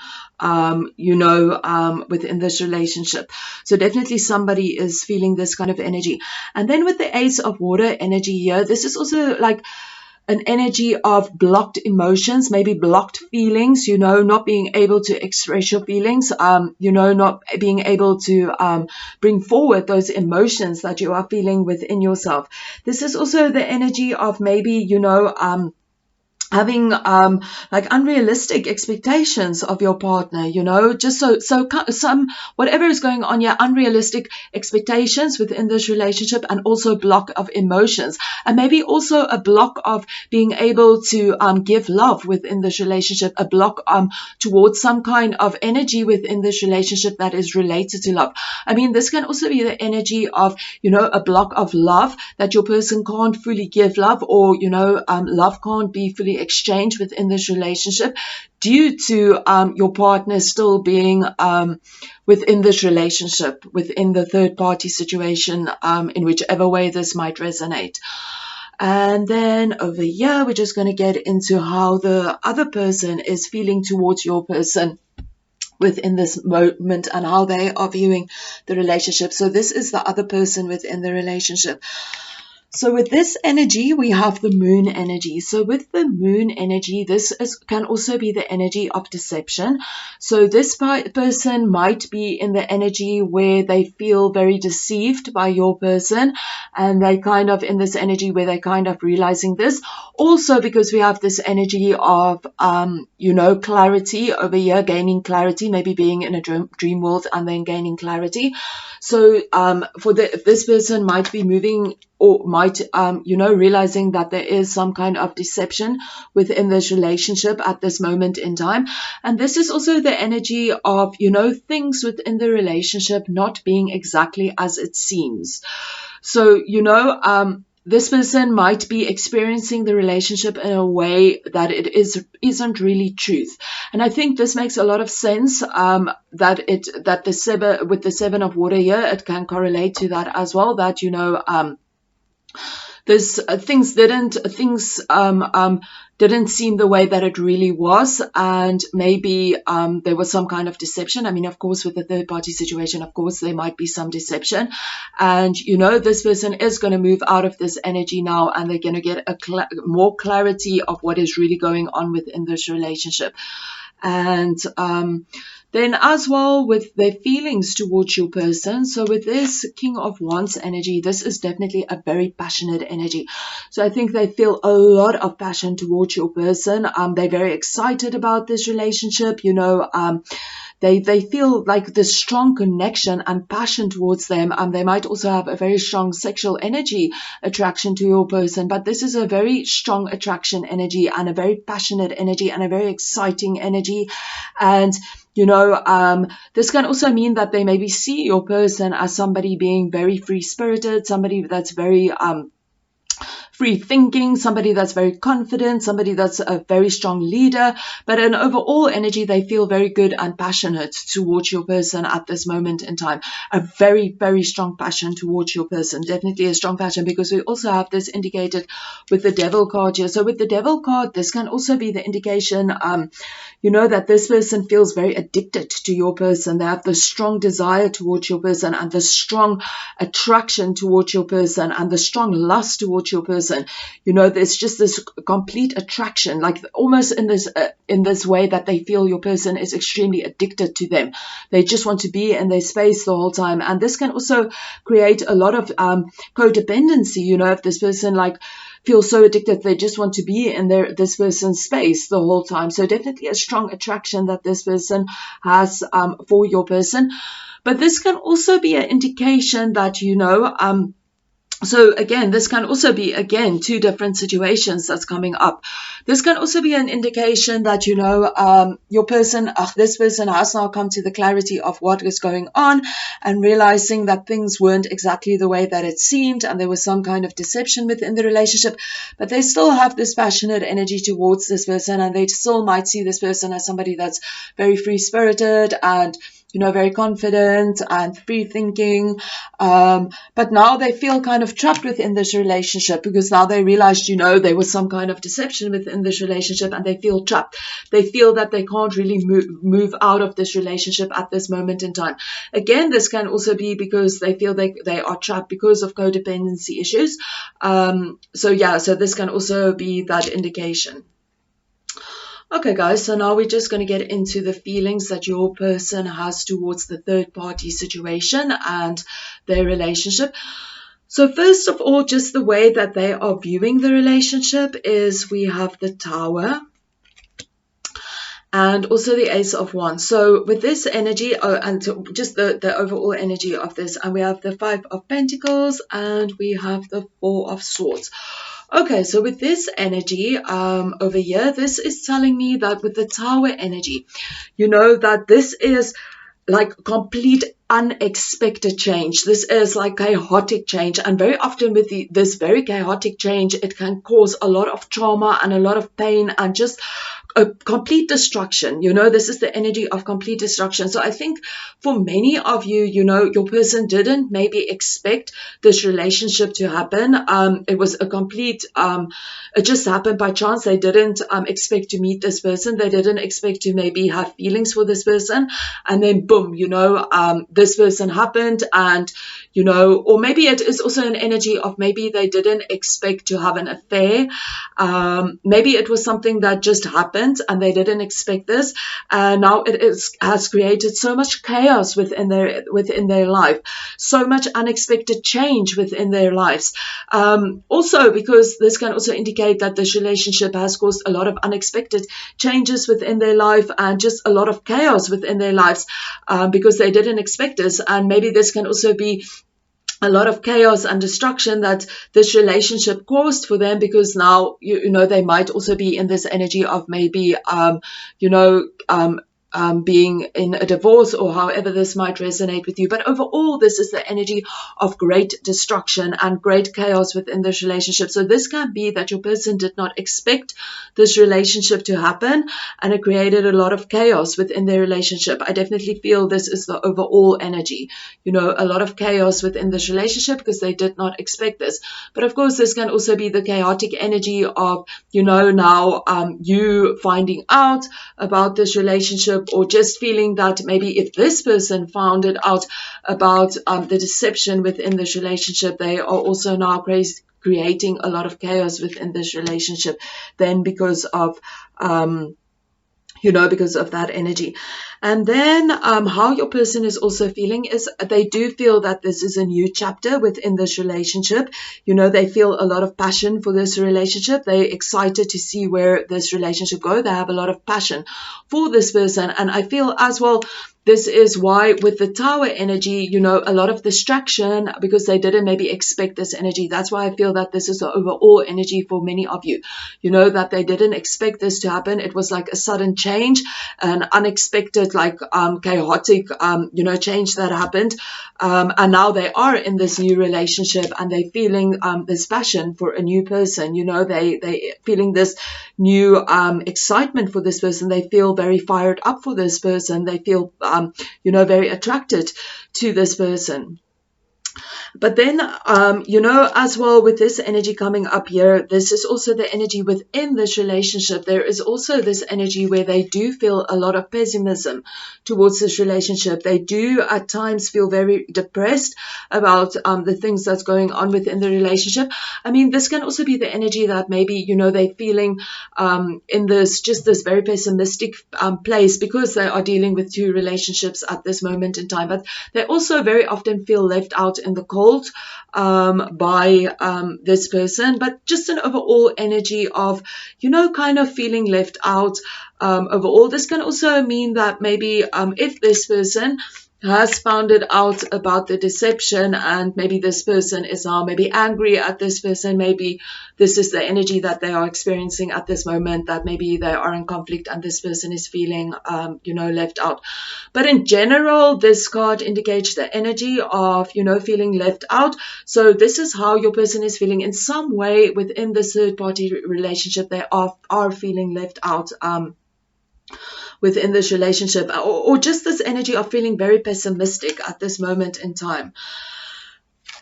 within this relationship. So definitely somebody is feeling this kind of energy. And then with the Ace of Water energy here, this is also like an energy of blocked emotions, maybe blocked feelings, not being able to express your feelings, not being able to bring forward those emotions that you are feeling within yourself. This is also the energy of maybe, having like unrealistic expectations of your partner, you know, just so some whatever is going on, yeah, unrealistic expectations within this relationship, and also block of emotions, and maybe also a block of being able to give love within this relationship, a block towards some kind of energy within this relationship that is related to love. I mean, this can also be the energy of, you know, a block of love, that your person can't fully give love, or, you know, love can't be fully exchanged within this relationship due to your partner still being within this relationship, within the third party situation, in whichever way this might resonate. And then over here, we're just going to get into how the other person is feeling towards your person within this moment, and how they are viewing the relationship. So this is the other person within the relationship. So with this energy, we have the moon energy. So with the moon energy, can also be the energy of deception. So this person might be in the energy where they feel very deceived by your person, and they kind of in this energy where they're kind of realizing this. Also because we have this energy of, you know, clarity over here, gaining clarity, maybe being in a dream world and then gaining clarity. So this person might be moving, or might, you know, realizing that there is some kind of deception within this relationship at this moment in time. And this is also the energy of, you know, things within the relationship not being exactly as it seems. So, you know, this person might be experiencing the relationship in a way that it isn't really truth. And I think this makes a lot of sense, that with the Seven of Water here, it can correlate to that as well, that, you know, things didn't seem the way that it really was, and maybe there was some kind of deception. I mean, of course, with the third party situation, of course, there might be some deception, and, you know, this person is going to move out of this energy now, and they're going to get more clarity of what is really going on within this relationship. And then as well with their feelings towards your person. So with this King of Wands energy, this is definitely a very passionate energy. So I think they feel a lot of passion towards your person. They're very excited about this relationship, you know. They feel like this strong connection and passion towards them. They might also have a very strong sexual energy attraction to your person, but this is a very strong attraction energy, and a very passionate energy, and a very exciting energy. And, you know, this can also mean that they maybe see your person as somebody being very free-spirited, somebody that's very free thinking, somebody that's very confident, somebody that's a very strong leader, but in overall energy, they feel very good and passionate towards your person at this moment in time. A very, very strong passion towards your person, definitely a strong passion, because we also have this indicated with the Devil card here. So with the Devil card, this can also be the indication, you know, that this person feels very addicted to your person. They have the strong desire towards your person, and the strong attraction towards your person, and the strong lust towards your person. You know, there's just this complete attraction, like almost in this way that they feel your person is extremely addicted to them. They just want to be in their space the whole time. And this can also create a lot of codependency, you know, if this person like feels so addicted, they just want to be in this person's space the whole time. So definitely a strong attraction that this person has for your person. But this can also be an indication that, you know, so again, this can also be, again, two different situations that's coming up. This can also be an indication that, you know, your person, this person has now come to the clarity of what is going on, and realizing that things weren't exactly the way that it seemed, and there was some kind of deception within the relationship, but they still have this passionate energy towards this person, and they still might see this person as somebody that's very free-spirited and, you know, very confident and free thinking. But now they feel kind of trapped within this relationship, because now they realized, you know, there was some kind of deception within this relationship, and they feel trapped. They feel that they can't really move out of this relationship at this moment in time. Again, this can also be because they feel they are trapped because of codependency issues. So yeah, so this can also be that indication. Okay, guys, so now we're just going to get into the feelings that your person has towards the third party situation and their relationship. So first of all, just the way that they are viewing the relationship is we have the Tower and also the Ace of Wands. So with this energy, and just the overall energy of this, and we have the Five of Pentacles and we have the Four of Swords. Okay, so with this energy over here, this is telling me that with the Tower energy, you know, that this is like complete unexpected change. This is like chaotic change, and very often with this very chaotic change, it can cause a lot of trauma and a lot of pain and just a complete destruction. You know, this is the energy of complete destruction. So I think for many of you, you know, your person didn't maybe expect this relationship to happen. It was a complete it just happened by chance. They didn't expect to meet this person. They didn't expect to maybe have feelings for this person, and then boom, you know, this person happened. And you know, or maybe it is also an energy of maybe they didn't expect to have an affair. Maybe it was something that just happened and they didn't expect this, and now has created so much chaos within their life, so much unexpected change within their lives. Also, because this can also indicate that this relationship has caused a lot of unexpected changes within their life and just a lot of chaos within their lives, because they didn't expect this. And maybe this can also be a lot of chaos and destruction that this relationship caused for them, because now, you know, they might also be in this energy of maybe, you know, being in a divorce, or however this might resonate with you. But overall, this is the energy of great destruction and great chaos within this relationship. So this can be that your person did not expect this relationship to happen, and it created a lot of chaos within their relationship. I definitely feel this is the overall energy, you know, a lot of chaos within this relationship because they did not expect this. But of course, this can also be the chaotic energy of, you know, now you finding out about this relationship, or just feeling that maybe if this person found it out about the deception within this relationship, they are also now creating a lot of chaos within this relationship, then because of you know, because of that energy. And then how your person is also feeling is they do feel that this is a new chapter within this relationship. You know, they feel a lot of passion for this relationship. They're excited to see where this relationship goes. They have a lot of passion for this person. And I feel as well, this is why with the Tower energy, you know, a lot of distraction, because they didn't maybe expect this energy. That's why I feel that this is the overall energy for many of you, you know, that they didn't expect this to happen. It was like a sudden change, an unexpected, like chaotic, you know, change that happened. And now they are in this new relationship, and they're feeling this passion for a new person. You know, they feeling this new excitement for this person. They feel very fired up for this person. They feel you know, very attracted to this person. But then, you know, as well with this energy coming up here, this is also the energy within this relationship. There is also this energy where they do feel a lot of pessimism towards this relationship. They do at times feel very depressed about the things that's going on within the relationship. I mean, this can also be the energy that maybe, you know, they're feeling in this very pessimistic place, because they are dealing with two relationships at this moment in time. But they also very often feel left out in the cold by this person, but just an overall energy of, you know, kind of feeling left out overall. This can also mean that maybe if this person has found it out about the deception, and maybe this person is now maybe angry at this person, maybe this is the energy that they are experiencing at this moment, that maybe they are in conflict and this person is feeling you know, left out. But in general, this card indicates the energy of, you know, feeling left out. So this is how your person is feeling in some way within the third party relationship. They are feeling left out within this relationship, or just this energy of feeling very pessimistic at this moment in time.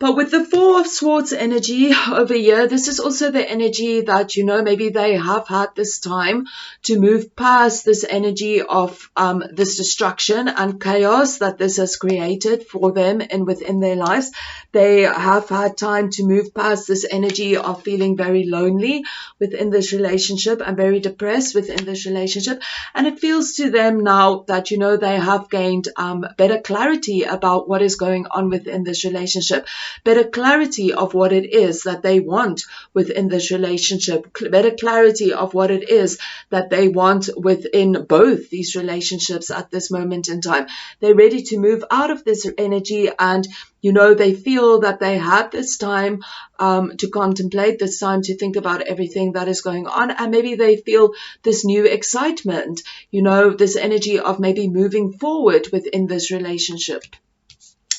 But with the Four of Swords energy over here, this is also the energy that, you know, maybe they have had this time to move past this energy of this destruction and chaos that this has created for them and within their lives. They have had time to move past this energy of feeling very lonely within this relationship and very depressed within this relationship. And it feels to them now that, you know, they have gained better clarity about what is going on within this relationship. better clarity of what it is that they want within this relationship, better clarity of what it is that they want within both these relationships at this moment in time. They're ready to move out of this energy, and they feel that they had this time to contemplate, this time to think about everything that is going on, and maybe they feel this new excitement, this energy of maybe moving forward within this relationship,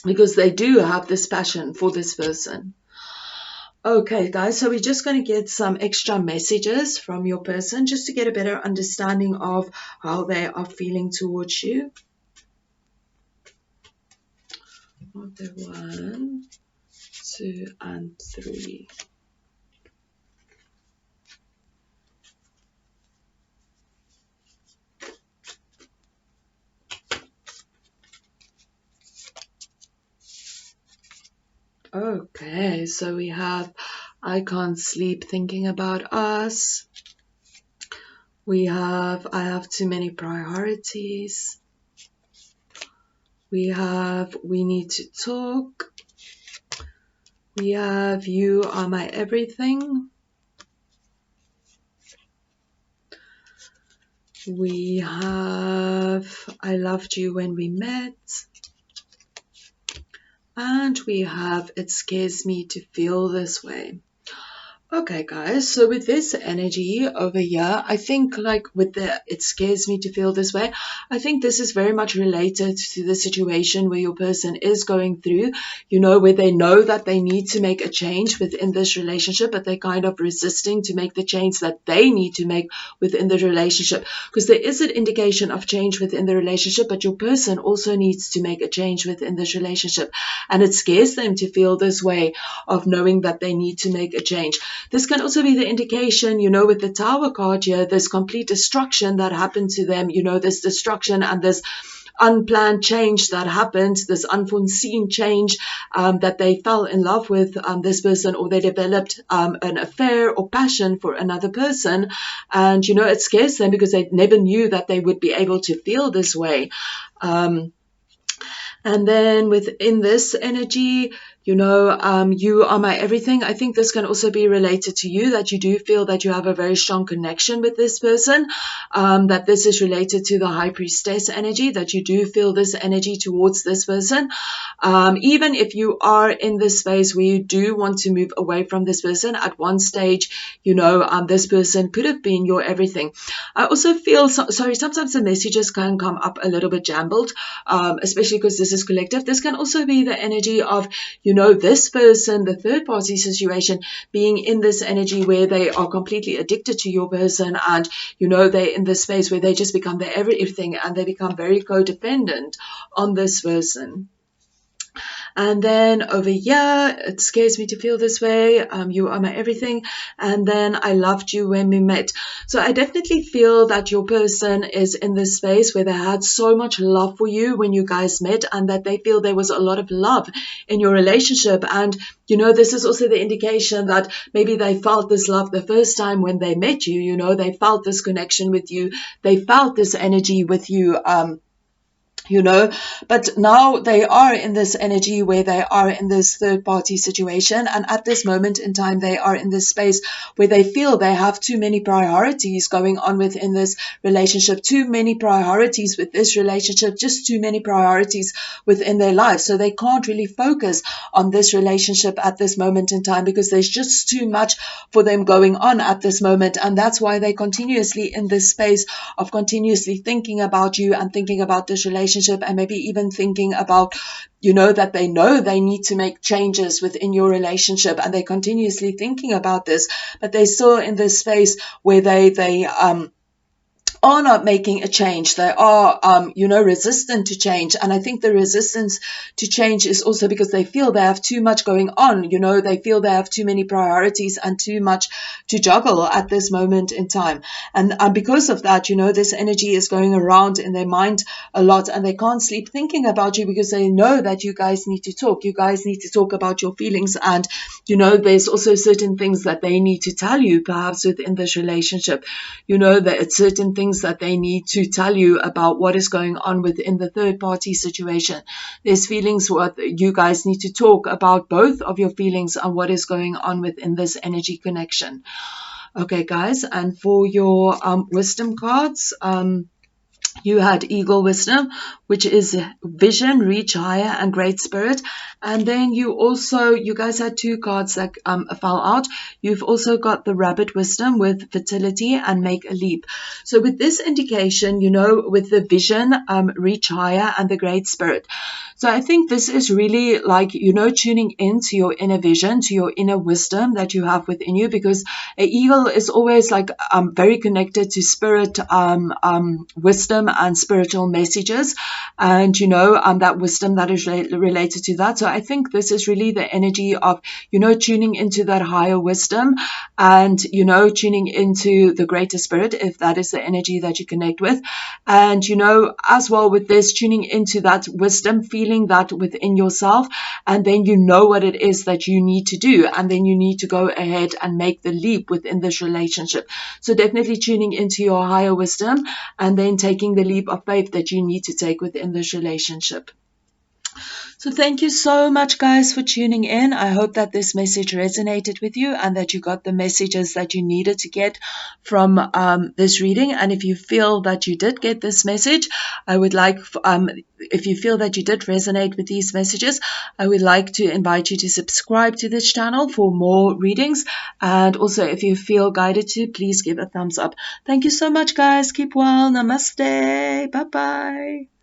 because they do have this passion for this person. Okay, guys, so we're just going to get some extra messages from your person just to get a better understanding of how they are feeling towards you. Okay, 1, 2, and 3. Okay, so we have I can't sleep thinking about us. We have I have too many priorities. We have we need to talk. We have you are my everything. We have I loved you when we met. And we have it scares me to feel this way. Okay, guys, so with this energy over here, I think like with the it scares me to feel this way, I think this is very much related to the situation where your person is going through, where they know that they need to make a change within this relationship, but they're kind of resisting to make the change that they need to make within the relationship, because there is an indication of change within the relationship, but your person also needs to make a change within this relationship, and it scares them to feel this way of knowing that they need to make a change. This can also be the indication, with the Tower card here, this complete destruction that happened to them, this destruction and this unplanned change that happened, this unforeseen change, that they fell in love with this person, or they developed an affair or passion for another person. And, it scares them because they never knew that they would be able to feel this way. And then within this energy, you are my everything. I think this can also be related to you, that you do feel that you have a very strong connection with this person, that this is related to the High Priestess energy, that you do feel this energy towards this person. Even if you are in this space where you do want to move away from this person at one stage, this person could have been your everything. I also feel, sometimes the messages can come up a little bit jumbled, especially because this is collective. This can also be the energy of, this person, the third party situation, being in this energy where they are completely addicted to your person, and, they're in this space where they just become their everything, and they become very codependent on this person. And then over here, it scares me to feel this way. You are my everything. And then I loved you when we met. So I definitely feel that your person is in this space where they had so much love for you when you guys met, and that they feel there was a lot of love in your relationship. And, this is also the indication that maybe they felt this love the first time when they met you, they felt this connection with you. They felt this energy with you, but now they are in this energy where they are in this third party situation, and at this moment in time they are in this space where they feel they have too many priorities going on within this relationship, too many priorities with this relationship, just too many priorities within their life, so they can't really focus on this relationship at this moment in time because there's just too much for them going on at this moment. And that's why they continuously in this space of continuously thinking about you and thinking about this relationship, and maybe even thinking about, that they know they need to make changes within your relationship, and they're continuously thinking about this, but they're still in this space where they are not making a change. They are, resistant to change. And I think the resistance to change is also because they feel they have too much going on. They feel they have too many priorities and too much to juggle at this moment in time. And because of that, this energy is going around in their mind a lot, and they can't sleep thinking about you because they know that you guys need to talk. You guys need to talk about your feelings. And, there's also certain things that they need to tell you, perhaps within this relationship, that it's certain things things that they need to tell you about what is going on within the third party situation. There's feelings what you guys need to talk about, both of your feelings and what is going on within this energy connection. Okay, guys, and for your wisdom cards, you had Eagle Wisdom, which is vision, reach higher, and great spirit. And then you guys had two cards that fell out. You've also got the Rabbit Wisdom with fertility and make a leap. So with this indication, with the vision, reach higher, and the great spirit. So I think this is really like, tuning into your inner vision, to your inner wisdom that you have within you, because an eagle is always like very connected to spirit, wisdom and spiritual messages, and that wisdom that is related to that. So I think this is really the energy of tuning into that higher wisdom, and tuning into the greater spirit, if that is the energy that you connect with. And as well with this, tuning into that wisdom, feeling that within yourself, and then what it is that you need to do, and then you need to go ahead and make the leap within this relationship. So definitely tuning into your higher wisdom, and then taking the leap of faith that you need to take within this relationship. So thank you so much, guys, for tuning in. I hope that this message resonated with you, and that you got the messages that you needed to get from this reading. And if you feel that you did get this message, I would like, if you feel that you did resonate with these messages, I would like to invite you to subscribe to this channel for more readings. And also, if you feel guided to, please give a thumbs up. Thank you so much, guys. Keep well. Namaste. Bye-bye.